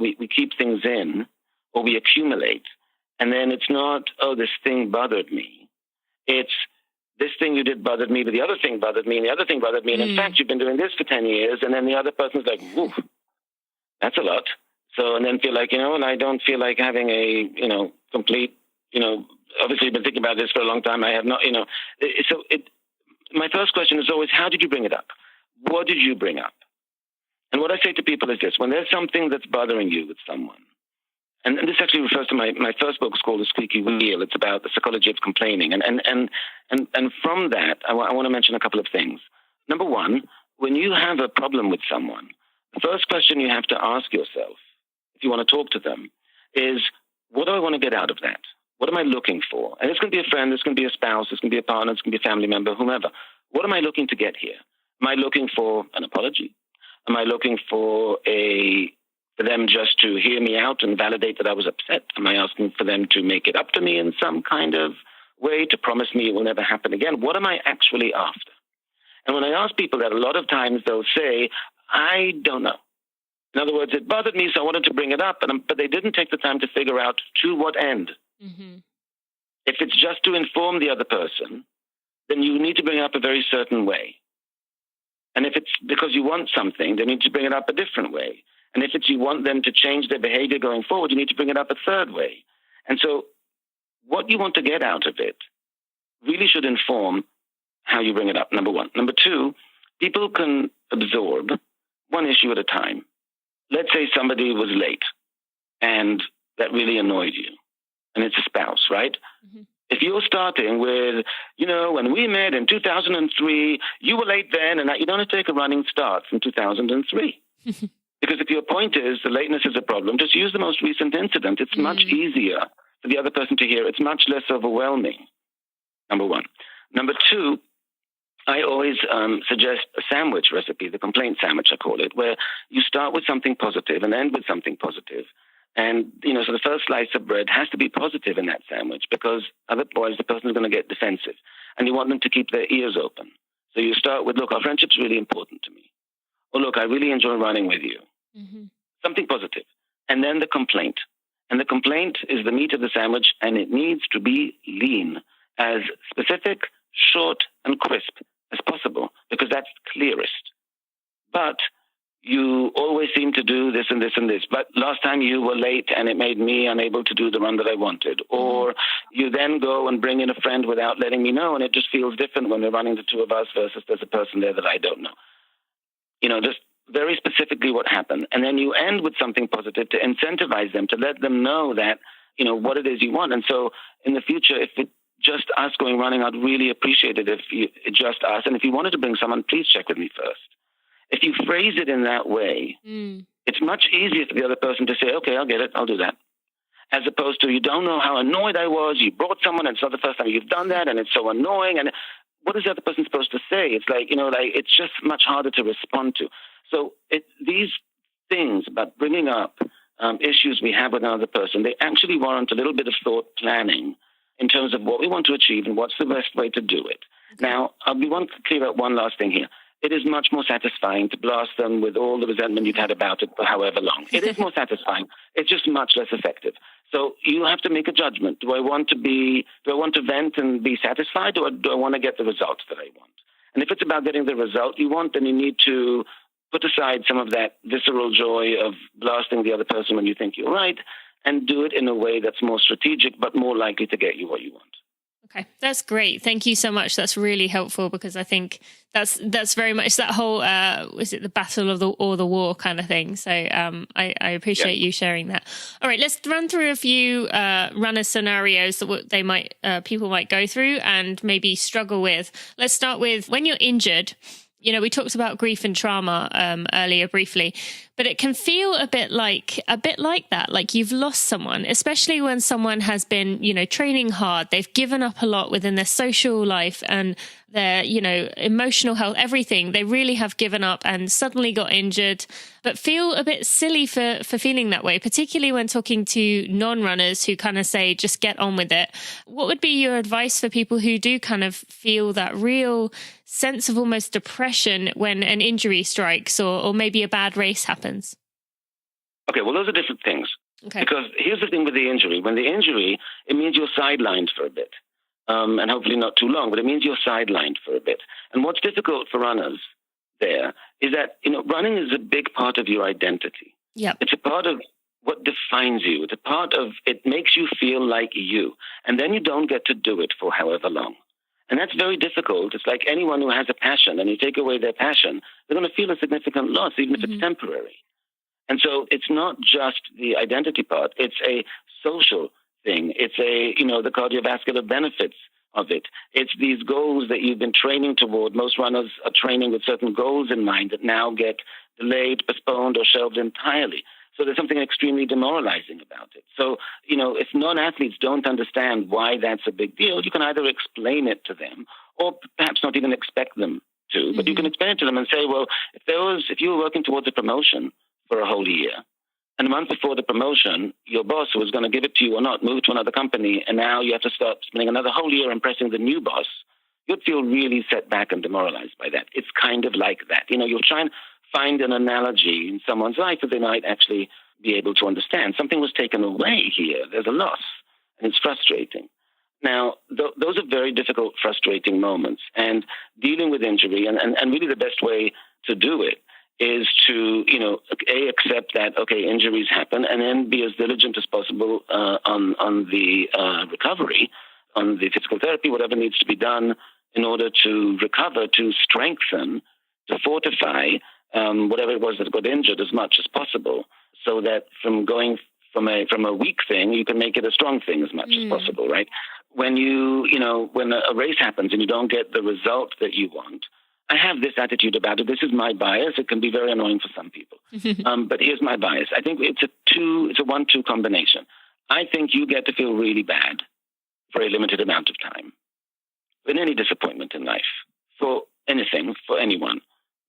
we keep things in, or we accumulate, and then it's not, oh, this thing bothered me. It's, this thing you did bothered me, but the other thing bothered me, and the other thing bothered me. And in fact, you've been doing this for 10 years. And then the other person's like, whew, that's a lot. So, and then feel like, and I don't feel like having a, complete, obviously you've been thinking about this for a long time. I have not, my first question is always, how did you bring it up? What did you bring up? And what I say to people is this: when there's something that's bothering you with someone, and this actually refers to my first book, it's called The Squeaky Wheel. It's about the psychology of complaining. And from that, I want to mention a couple of things. Number one, when you have a problem with someone, the first question you have to ask yourself, if you want to talk to them, is, what do I want to get out of that? What am I looking for? And it's going to be a friend, it's going to be a spouse, it's going to be a partner, it's going to be a family member, whomever. What am I looking to get here? Am I looking for an apology? Am I looking for them just to hear me out and validate that I was upset? Am I asking for them to make it up to me in some kind of way, to promise me it will never happen again? What am I actually after? And when I ask people that, a lot of times they'll say, I don't know. In other words, it bothered me, so I wanted to bring it up, but they didn't take the time to figure out to what end. Mm-hmm. If it's just to inform the other person, then you need to bring it up a very certain way. And if it's because you want something, then you need to bring it up a different way. And if it's you want them to change their behavior going forward, you need to bring it up a third way. And so what you want to get out of it really should inform how you bring it up, number one. Number two, people can absorb one issue at a time. Let's say somebody was late and that really annoyed you, and it's a spouse, right? Mm-hmm. If you're starting with, when we met in 2003, you were late then, and you don't have to take a running start from 2003. Because if your point is the lateness is a problem, just use the most recent incident. It's much easier for the other person to hear. It's much less overwhelming, number one. Number two, I always suggest a sandwich recipe, the complaint sandwich, I call it, where you start with something positive and end with something positive. And, so the first slice of bread has to be positive in that sandwich, because otherwise the person is going to get defensive. And you want them to keep their ears open. So you start with, look, our friendship's really important to me. Or, look, I really enjoy running with you. Mm-hmm. Something positive. And then the complaint. And the complaint is the meat of the sandwich, and it needs to be lean, as specific, short, and crisp as possible, because that's clearest. But you always seem to do this and this and this. But last time you were late and it made me unable to do the run that I wanted. Or you then go and bring in a friend without letting me know, and it just feels different when we're running the two of us versus there's a person there that I don't know. Just very specifically what happened. And then you end with something positive to incentivize them, to let them know that, what it is you want. And so in the future, if it just us going running, I'd really appreciate it if you just us. And if you wanted to bring someone, please check with me first. If you phrase it in that way, it's much easier for the other person to say, okay, I'll get it, I'll do that. As opposed to, you don't know how annoyed I was, you brought someone, and it's not the first time you've done that, and it's so annoying. And what is the other person supposed to say? It's like, it's just much harder to respond to. So these things about bringing up issues we have with another person, they actually warrant a little bit of thought planning in terms of what we want to achieve and what's the best way to do it. Okay. Now, we want to clear up one last thing here. It is much more satisfying to blast them with all the resentment you've had about it for however long. It is more satisfying. It's just much less effective. So you have to make a judgment. Do I want to vent and be satisfied, or do I want to get the results that I want? And if it's about getting the result you want, then you need to put aside some of that visceral joy of blasting the other person when you think you're right, and do it in a way that's more strategic but more likely to get you what you want. Okay, that's great. Thank you so much. That's really helpful, because I think that's very much that whole, is it the battle of the war kind of thing? So I appreciate you sharing that. All right, let's run through a few runner scenarios that people might go through and maybe struggle with. Let's start with when you're injured. We talked about grief and trauma earlier briefly, but it can feel a bit like that, like you've lost someone, especially when someone has been, training hard. They've given up a lot within their social life and their, emotional health, everything. They really have given up and suddenly got injured, but feel a bit silly for feeling that way, particularly when talking to non-runners who kind of say, just get on with it. What would be your advice for people who do kind of feel that real sense of almost depression when an injury strikes or maybe a bad race happens? Okay, well, those are different things. Okay. Because here's the thing with the injury. When the injury, it means you're sidelined for a bit. And hopefully not too long, but it means you're sidelined for a bit. And what's difficult for runners there is that, running is a big part of your identity. Yep. It's a part of what defines you. It's a part of, it makes you feel like you. And then you don't get to do it for however long. And that's very difficult. It's like anyone who has a passion and you take away their passion, they're going to feel a significant loss, even if it's temporary. And so it's not just the identity part. It's a social thing. It's the cardiovascular benefits of it. It's these goals that you've been training toward. Most runners are training with certain goals in mind that now get delayed, postponed, or shelved entirely. So there's something extremely demoralizing about it. So, if non-athletes don't understand why that's a big deal, you can either explain it to them or perhaps not even expect them to, but you can explain it to them and say, well, if you were working towards a promotion for a whole year, and a month before the promotion, your boss was going to give it to you or not, move to another company, and now you have to start spending another whole year impressing the new boss, you'd feel really set back and demoralized by that. It's kind of like that. You'll try and find an analogy in someone's life that they might actually be able to understand. Something was taken away here. There's a loss, and it's frustrating. Now, those are very difficult, frustrating moments, and dealing with injury, and really the best way to do it is to, accept that, okay, injuries happen, and then be as diligent as possible on the recovery, on the physical therapy, whatever needs to be done in order to recover, to strengthen, to fortify whatever it was that got injured as much as possible, so that from going from a weak thing, you can make it a strong thing as much as possible, right? When when a race happens and you don't get the result that you want, I have this attitude about it. This is my bias. It can be very annoying for some people. But here's my bias. I think it's a 1-2 combination. I think you get to feel really bad for a limited amount of time. In any disappointment in life, for anything, for anyone,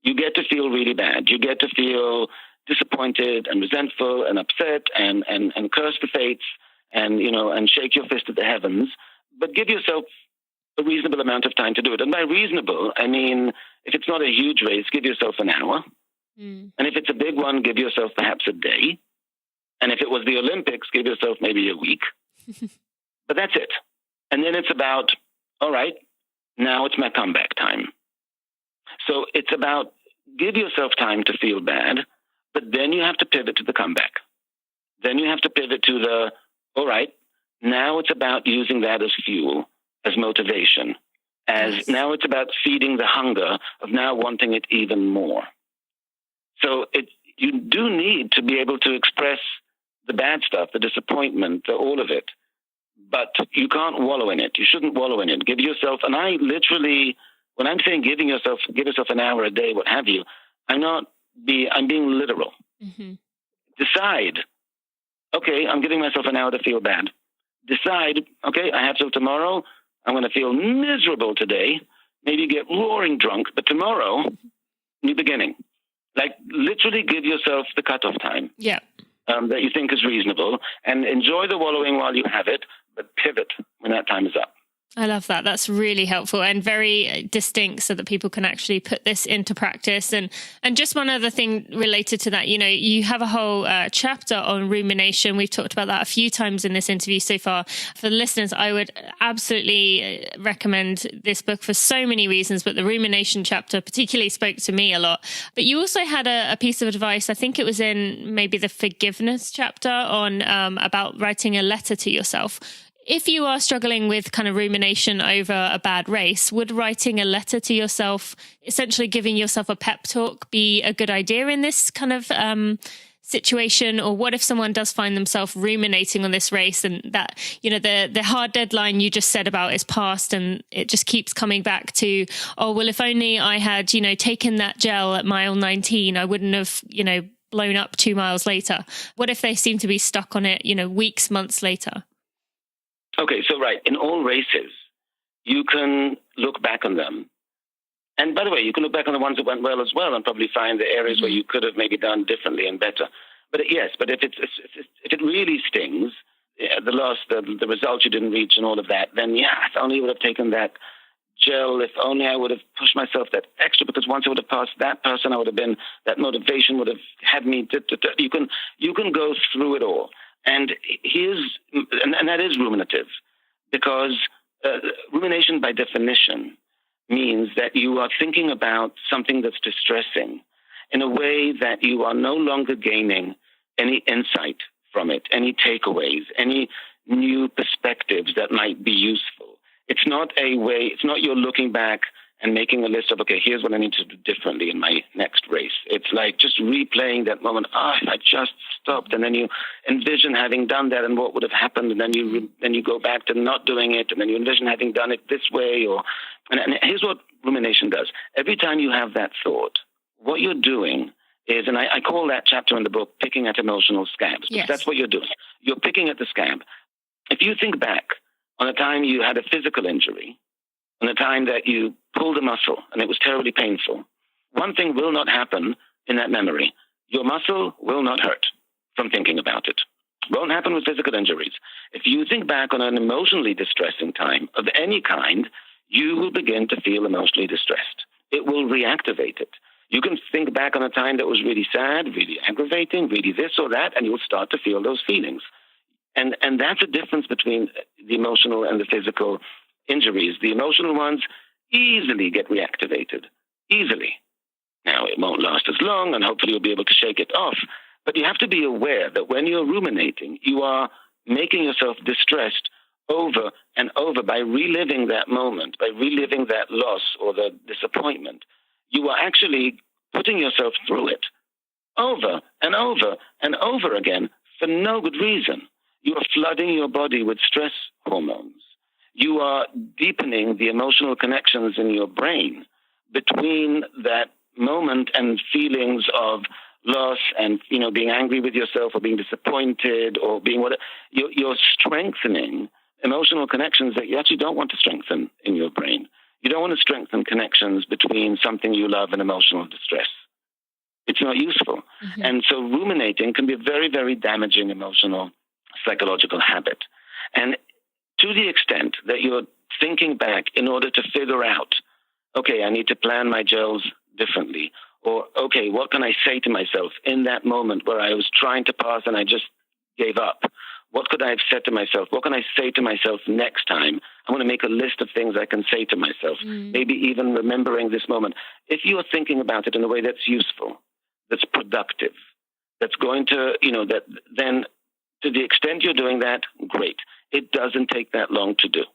you get to feel really bad. You get to feel disappointed and resentful and upset and curse the fates and shake your fist at the heavens. But give yourself a reasonable amount of time to do it. And by reasonable, I mean, if it's not a huge race, give yourself an hour. And if it's a big one, give yourself perhaps a day. And if it was the Olympics, give yourself maybe a week. But that's it. And then it's about, all right, now it's my comeback time. So it's about give yourself time to feel bad, but then you have to pivot to the comeback. Then you have to pivot to the, all right, now it's about using that as fuel, as motivation, as now it's about feeding the hunger of now wanting it even more. So you do need to be able to express the bad stuff, the disappointment, all of it, but you can't wallow in it. You shouldn't wallow in it. Give yourself, and I literally, when I'm saying give yourself an hour a day, what have you, I'm being literal. Decide, okay, I'm giving myself an hour to feel bad. Decide, okay, I have till tomorrow. I'm going to feel miserable today, maybe get roaring drunk, but tomorrow, new beginning. Like literally give yourself the cutoff time that you think is reasonable and enjoy the wallowing while you have it, but pivot when that time is up. I love that. That's really helpful and very distinct so that people can actually put this into practice. And just one other thing related to that, you have a whole chapter on rumination. We've talked about that a few times in this interview so far. For the listeners, I would absolutely recommend this book for so many reasons, but the rumination chapter particularly spoke to me a lot. But you also had a piece of advice, I think it was in maybe the forgiveness chapter on about writing a letter to yourself. If you are struggling with kind of rumination over a bad race, would writing a letter to yourself, essentially giving yourself a pep talk, be a good idea in this kind of situation? Or what if someone does find themselves ruminating on this race and that, the hard deadline you just said about is past and it just keeps coming back to, oh, well, if only I had, taken that gel at mile 19, I wouldn't have, blown up 2 miles later. What if they seem to be stuck on it, weeks, months later? Okay, so right, in all races, you can look back on them. And by the way, you can look back on the ones that went well as well and probably find the areas where you could have maybe done differently and better. But yes, but if it really stings, the result you didn't reach and all of that, then if only I would have taken that gel, if only I would have pushed myself that extra, because once I would have passed that person, I would have been, that motivation would have had me, you can go through it all. And that is ruminative, because rumination by definition means that you are thinking about something that's distressing in a way that you are no longer gaining any insight from it, any takeaways, any new perspectives that might be useful. It's not you're looking back and making a list of, okay, here's what I need to do differently in my next race. It's like just replaying that moment. If I just stopped, and then you envision having done that and what would have happened, and then you go back to not doing it, and then you envision having done it this way. And here's what rumination does. Every time you have that thought, what you're doing is, and I call that chapter in the book, picking at emotional scabs. Yes. That's what you're doing. You're picking at the scab. If you think back on a time you had a physical injury, on a time that you pulled a muscle and it was terribly painful, one thing will not happen in that memory. Your muscle will not hurt from thinking about it. Won't happen with physical injuries. If you think back on an emotionally distressing time of any kind, you will begin to feel emotionally distressed. It will reactivate it. You can think back on a time that was really sad, really aggravating, really this or that, and you'll start to feel those feelings. And that's a difference between the emotional and the physical injuries. The emotional ones easily get reactivated, easily. Now, it won't last as long, and hopefully you'll be able to shake it off. But you have to be aware that when you're ruminating, you are making yourself distressed over and over by reliving that moment, by reliving that loss or the disappointment. You are actually putting yourself through it over and over and over again for no good reason. You are flooding your body with stress hormones. You are deepening the emotional connections in your brain between that moment and feelings of loss and, being angry with yourself or being disappointed or being whatever. You're strengthening emotional connections that you actually don't want to strengthen in your brain. You don't want to strengthen connections between something you love and emotional distress. It's not useful. Mm-hmm. And so ruminating can be a very, very damaging emotional, psychological habit. And to the extent that you're thinking back in order to figure out, okay, I need to plan my gels differently, or, okay, what can I say to myself in that moment where I was trying to pass and I just gave up? What could I have said to myself? What can I say to myself next time? I want to make a list of things I can say to myself, maybe even remembering this moment. If you are thinking about it in a way that's useful, that's productive, that's going to, then to the extent you're doing that, great. It doesn't take that long to do.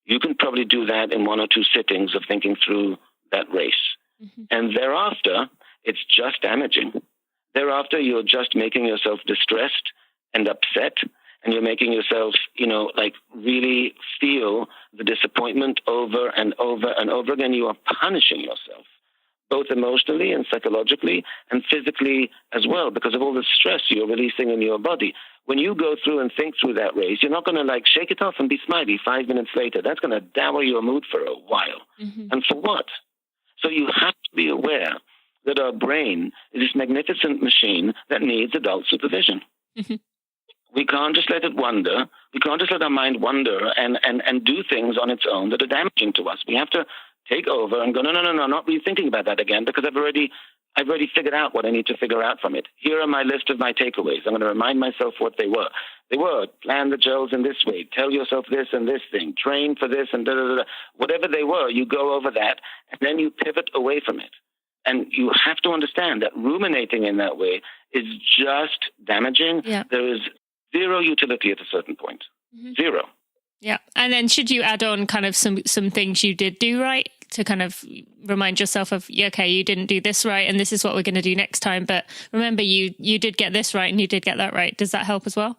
You can probably do that in 1 or 2 sittings of thinking through that race. Mm-hmm. And thereafter, it's just damaging. Thereafter, you're just making yourself distressed and upset, and you're making yourself, really feel the disappointment over and over and over again. You are punishing yourself, both emotionally and psychologically and physically as well, because of all the stress you're releasing in your body. When you go through and think through that race, you're not going to shake it off and be smiley 5 minutes later. That's going to dour your mood for a while. Mm-hmm. And for what? So you have to be aware that our brain is this magnificent machine that needs adult supervision. Mm-hmm. We can't just let it wander. We can't just let our mind wander and do things on its own that are damaging to us. We have to take over and go, no, not really thinking about that again, because I've already figured out what I need to figure out from it. Here are my list of my takeaways. I'm going to remind myself what they were. They were, plan the gels in this way, tell yourself this and this thing, train for this and da-da-da-da. Whatever they were, you go over that, and then you pivot away from it. And you have to understand that ruminating in that way is just damaging. Yeah. There is zero utility at a certain point. Mm-hmm. Zero. Yeah. And then should you add on kind of some things you did do right to kind of remind yourself of, okay, you didn't do this right and this is what we're going to do next time. But remember, you did get this right and you did get that right. Does that help as well?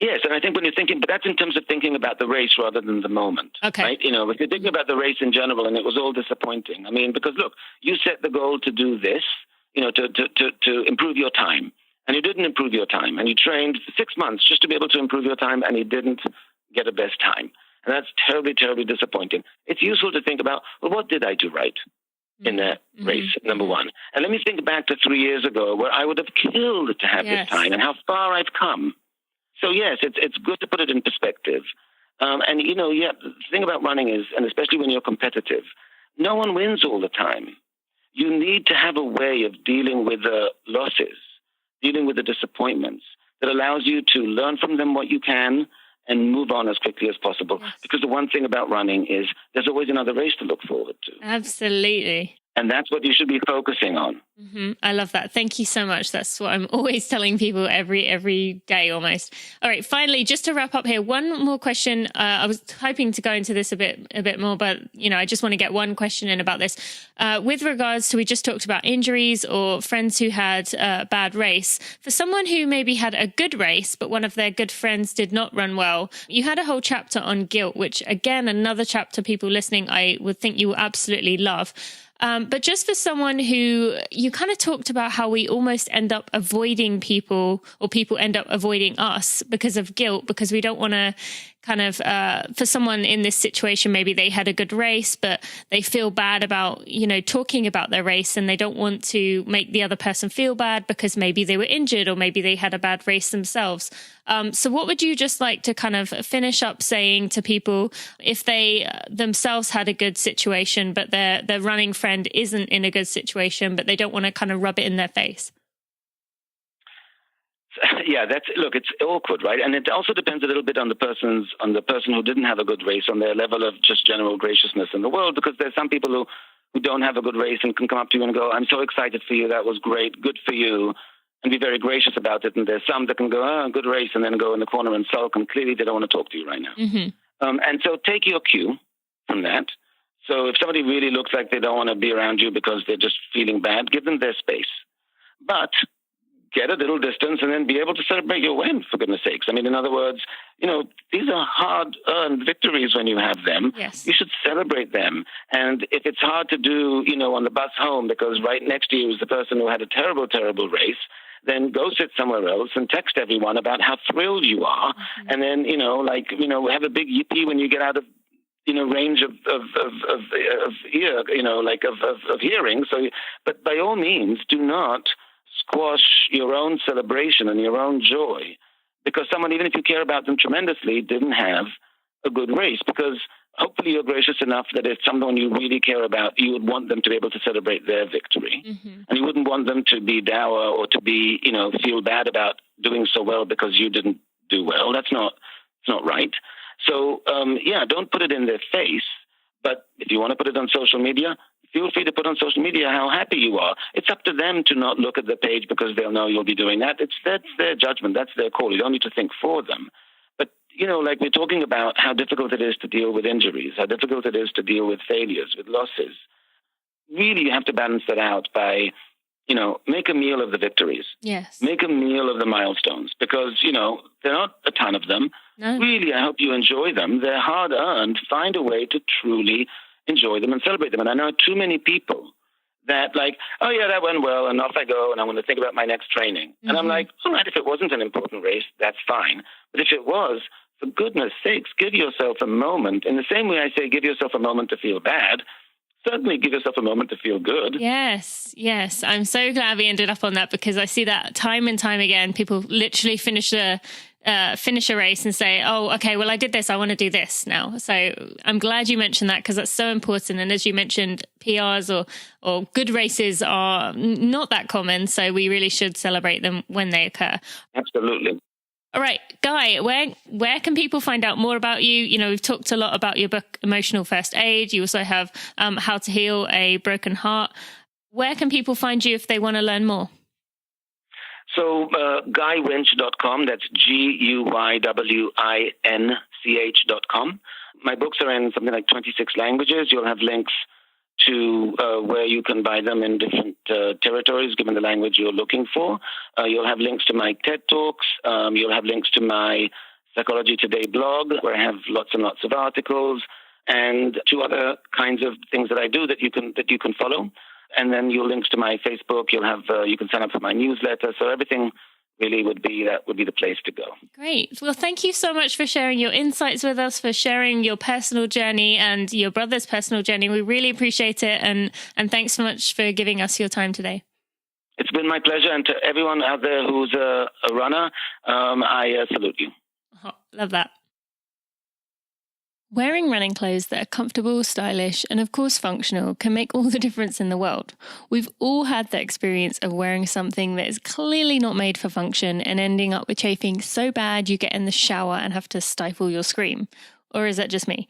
Yes. And I think when you're thinking, but that's in terms of thinking about the race rather than the moment. Okay. Right? If you're thinking about the race in general and it was all disappointing. I mean, because look, you set the goal to do this, to improve your time. And you didn't improve your time. And you trained for 6 months just to be able to improve your time, and you didn't get a best time. And that's terribly, terribly disappointing. It's useful to think about, well, what did I do right in that race, number one? And let me think back to 3 years ago where I would have killed to have this time and how far I've come. So, yes, it's good to put it in perspective. The thing about running is, and especially when you're competitive, no one wins all the time. You need to have a way of dealing with the losses, dealing with the disappointments that allows you to learn from them what you can and move on as quickly as possible. Yes. Because the one thing about running is there's always another race to look forward to. Absolutely. And that's what you should be focusing on. Mm-hmm. I love that. Thank you so much. That's what I'm always telling people every day almost. All right. Finally, just to wrap up here, one more question. I was hoping to go into this a bit more, but I just want to get one question in about this. With regards to, we just talked about injuries or friends who had a bad race. For someone who maybe had a good race, but one of their good friends did not run well, you had a whole chapter on guilt, which again, another chapter people listening, I would think you will absolutely love. But just for someone who, you kind of talked about how we almost end up avoiding people, or people end up avoiding us because of guilt, because we don't want to kind of, for someone in this situation, maybe they had a good race, but they feel bad about, talking about their race, and they don't want to make the other person feel bad because maybe they were injured or maybe they had a bad race themselves. So what would you just like to kind of finish up saying to people if they themselves had a good situation, but their running friend isn't in a good situation, but they don't want to kind of rub it in their face? Yeah, it's awkward, right? And it also depends a little bit on the person who didn't have a good race, on their level of just general graciousness in the world, because there's some people who don't have a good race and can come up to you and go, I'm so excited for you, that was great, good for you, and be very gracious about it. And there's some that can go, oh, good race, and then go in the corner and sulk, and clearly they don't want to talk to you right now. Mm-hmm. And so take your cue from that. So if somebody really looks like they don't want to be around you because they're just feeling bad, give them their space. But get a little distance and then be able to celebrate your win, for goodness sakes. I mean, in other words, these are hard-earned victories when you have them. Yes. You should celebrate them. And if it's hard to do, on the bus home because right next to you is the person who had a terrible, terrible race, then go sit somewhere else and text everyone about how thrilled you are. Mm-hmm. And then, have a big yippee when you get out of range of ear, of hearing. So, but by all means, do not squash your own celebration and your own joy because someone, even if you care about them tremendously, didn't have a good race. Because hopefully you're gracious enough that if someone you really care about, you would want them to be able to celebrate their victory. Mm-hmm. And you wouldn't want them to be dour or to be, feel bad about doing so well because you didn't do well. It's not right. So, don't put it in their face. But if you want to put it on social media, feel free to put on social media how happy you are. It's up to them to not look at the page because they'll know you'll be doing that. That's their judgment. That's their call. You don't need to think for them. But, we're talking about how difficult it is to deal with injuries, how difficult it is to deal with failures, with losses. Really, you have to balance that out by, make a meal of the victories. Yes. Make a meal of the milestones because, there are not a ton of them. No. Really, I hope you enjoy them. They're hard-earned. Find a way to truly enjoy them and celebrate them. And I know too many people that oh yeah, that went well, and off I go, and I'm going to think about my next training. Mm-hmm. And I'm like, all right, if it wasn't an important race, that's fine. But if it was, for goodness sakes, give yourself a moment. In the same way I say give yourself a moment to feel bad, certainly give yourself a moment to feel good. Yes. I'm so glad we ended up on that because I see that time and time again. People literally finish a race and say, oh, okay, well, I did this. I want to do this now. So I'm glad you mentioned that because that's so important. And as you mentioned, PRs or good races are not that common. So we really should celebrate them when they occur. Absolutely. All right, Guy, where can people find out more about you? We've talked a lot about your book, Emotional First Aid. You also have How to Heal a Broken Heart. Where can people find you if they want to learn more? So GuyWinch.com, that's GUYWINCH.com. My books are in something like 26 languages. You'll have links to where you can buy them in different territories, given the language you're looking for. You'll have links to my TED Talks. You'll have links to my Psychology Today blog, where I have lots and lots of articles, and to other kinds of things that I do that you can follow. And then you'll links to my Facebook. You'll have you can sign up for my newsletter. So everything really would be the place to go. Great. Well, thank you so much for sharing your insights with us, for sharing your personal journey and your brother's personal journey. We really appreciate it. And thanks so much for giving us your time today. It's been my pleasure. And to everyone out there who's a runner, I salute you. Oh, love that. Wearing running clothes that are comfortable, stylish, and of course functional can make all the difference in the world. We've all had the experience of wearing something that is clearly not made for function and ending up with chafing so bad you get in the shower and have to stifle your scream. Or is that just me?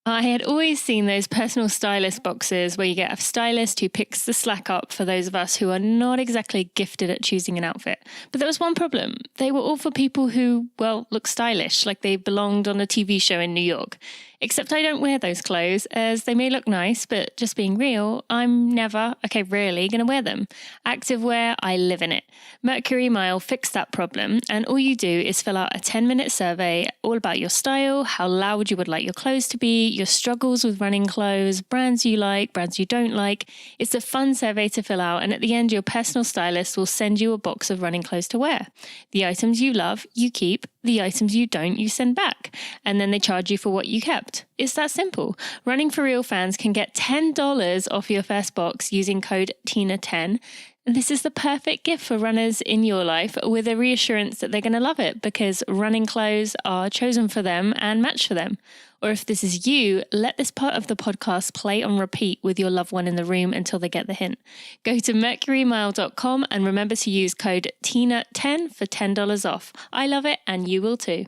I had always seen those personal stylist boxes where you get a stylist who picks the slack up for those of us who are not exactly gifted at choosing an outfit. But there was one problem. They were all for people who, well, look stylish, like they belonged on a TV show in New York. Except I don't wear those clothes, as they may look nice, but just being real, I'm never, rarely going to wear them. Activewear, I live in it. Mercury Mile fixed that problem, and all you do is fill out a 10-minute survey all about your style, how loud you would like your clothes to be, your struggles with running clothes, brands you like, brands you don't like. It's a fun survey to fill out, and at the end, your personal stylist will send you a box of running clothes to wear. The items you love, you keep. The items you don't, you send back. And then they charge you for what you kept. It's that simple. Running for Real fans can get $10 off your first box using code TINA10. And this is the perfect gift for runners in your life, with a reassurance that they're going to love it because running clothes are chosen for them and matched for them. Or if this is you, let this part of the podcast play on repeat with your loved one in the room until they get the hint. Go to mercurymile.com and remember to use code TINA10 for $10 off. I love it and you will too.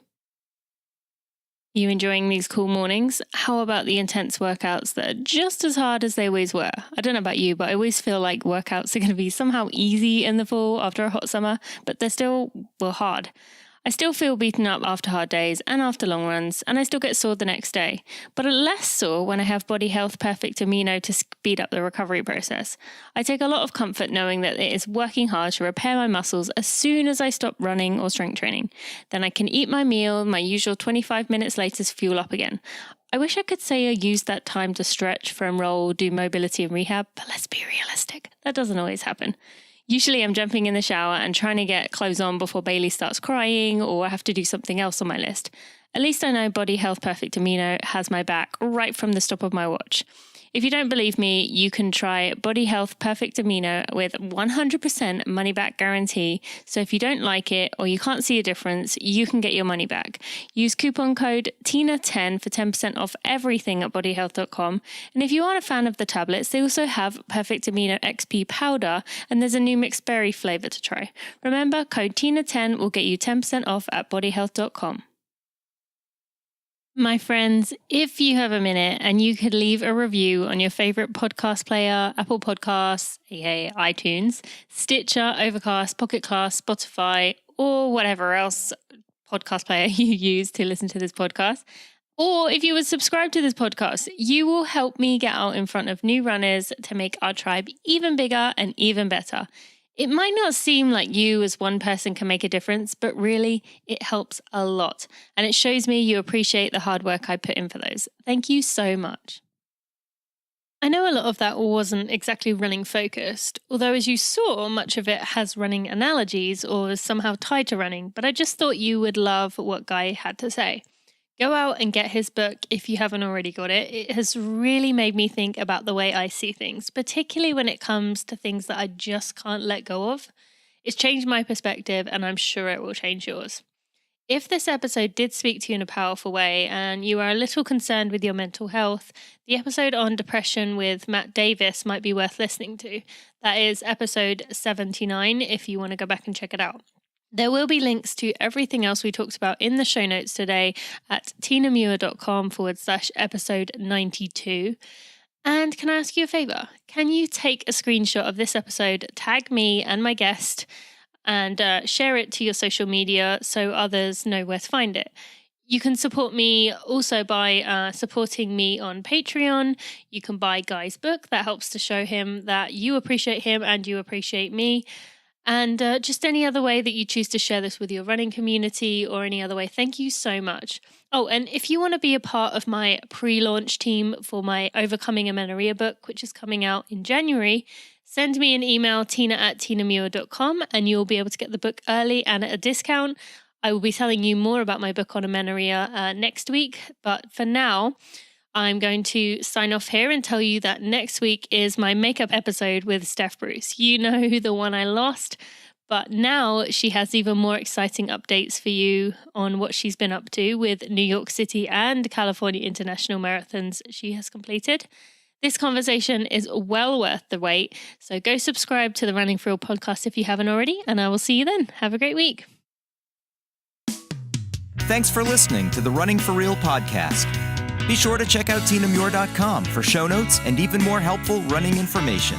You enjoying these cool mornings? How about the intense workouts that are just as hard as they always were? I don't know about you, but I always feel like workouts are going to be somehow easy in the fall after a hot summer, but they're still, hard. I still feel beaten up after hard days and after long runs, and I still get sore the next day, but I'm less sore when I have Body Health Perfect Amino to speed up the recovery process. I take a lot of comfort knowing that it is working hard to repair my muscles as soon as I stop running or strength training. Then I can eat my meal, my usual 25 minutes later to fuel up again. I wish I could say I used that time to stretch, foam roll, do mobility and rehab, but let's be realistic. That doesn't always happen. Usually I'm jumping in the shower and trying to get clothes on before Bailey starts crying, or I have to do something else on my list. At least I know Body Health Perfect Amino has my back right from the stop of my watch. If you don't believe me, you can try Body Health Perfect Amino with 100% money back guarantee. So if you don't like it or you can't see a difference, you can get your money back. Use coupon code TINA10 for 10% off everything at bodyhealth.com. And if you aren't a fan of the tablets, they also have Perfect Amino XP powder, and there's a new mixed berry flavor to try. Remember, code TINA10 will get you 10% off at bodyhealth.com. My friends, if you have a minute and you could leave a review on your favorite podcast player, Apple Podcasts, aka iTunes, Stitcher, Overcast, Pocket Cast, Spotify, or whatever else podcast player you use to listen to this podcast, or if you would subscribe to this podcast, you will help me get out in front of new runners to make our tribe even bigger and even better. It might not seem like you as one person can make a difference, but really it helps a lot. And it shows me you appreciate the hard work I put in for those. Thank you so much. I know a lot of that wasn't exactly running focused, although as you saw, much of it has running analogies or is somehow tied to running, but I just thought you would love what Guy had to say. Go out and get his book if you haven't already got it. It has really made me think about the way I see things, particularly when it comes to things that I just can't let go of. It's changed my perspective, and I'm sure it will change yours. If this episode did speak to you in a powerful way and you are a little concerned with your mental health, the episode on depression with Matt Davis might be worth listening to. That is episode 79 if you want to go back and check it out. There will be links to everything else we talked about in the show notes today at tinamuir.com/episode 92. And can I ask you a favor? Can you take a screenshot of this episode, tag me and my guest, and share it to your social media so others know where to find it? You can support me also by supporting me on Patreon. You can buy Guy's book. That helps to show him that you appreciate him and you appreciate me. And just any other way that you choose to share this with your running community or any other way, thank you so much. Oh, and if you want to be a part of my pre-launch team for my Overcoming Amenorrhea book, which is coming out in January, send me an email, tina@tinamuir.com, and you'll be able to get the book early and at a discount. I will be telling you more about my book on amenorrhea next week, but for now, I'm going to sign off here and tell you that next week is my makeup episode with Steph Bruce. You know, the one I lost, but now she has even more exciting updates for you on what she's been up to with New York City and California International Marathons she has completed. This conversation is well worth the wait, so go subscribe to the Running for Real podcast if you haven't already, and I will see you then. Have a great week. Thanks for listening to the Running for Real podcast. Be sure to check out tinamuir.com for show notes and even more helpful running information.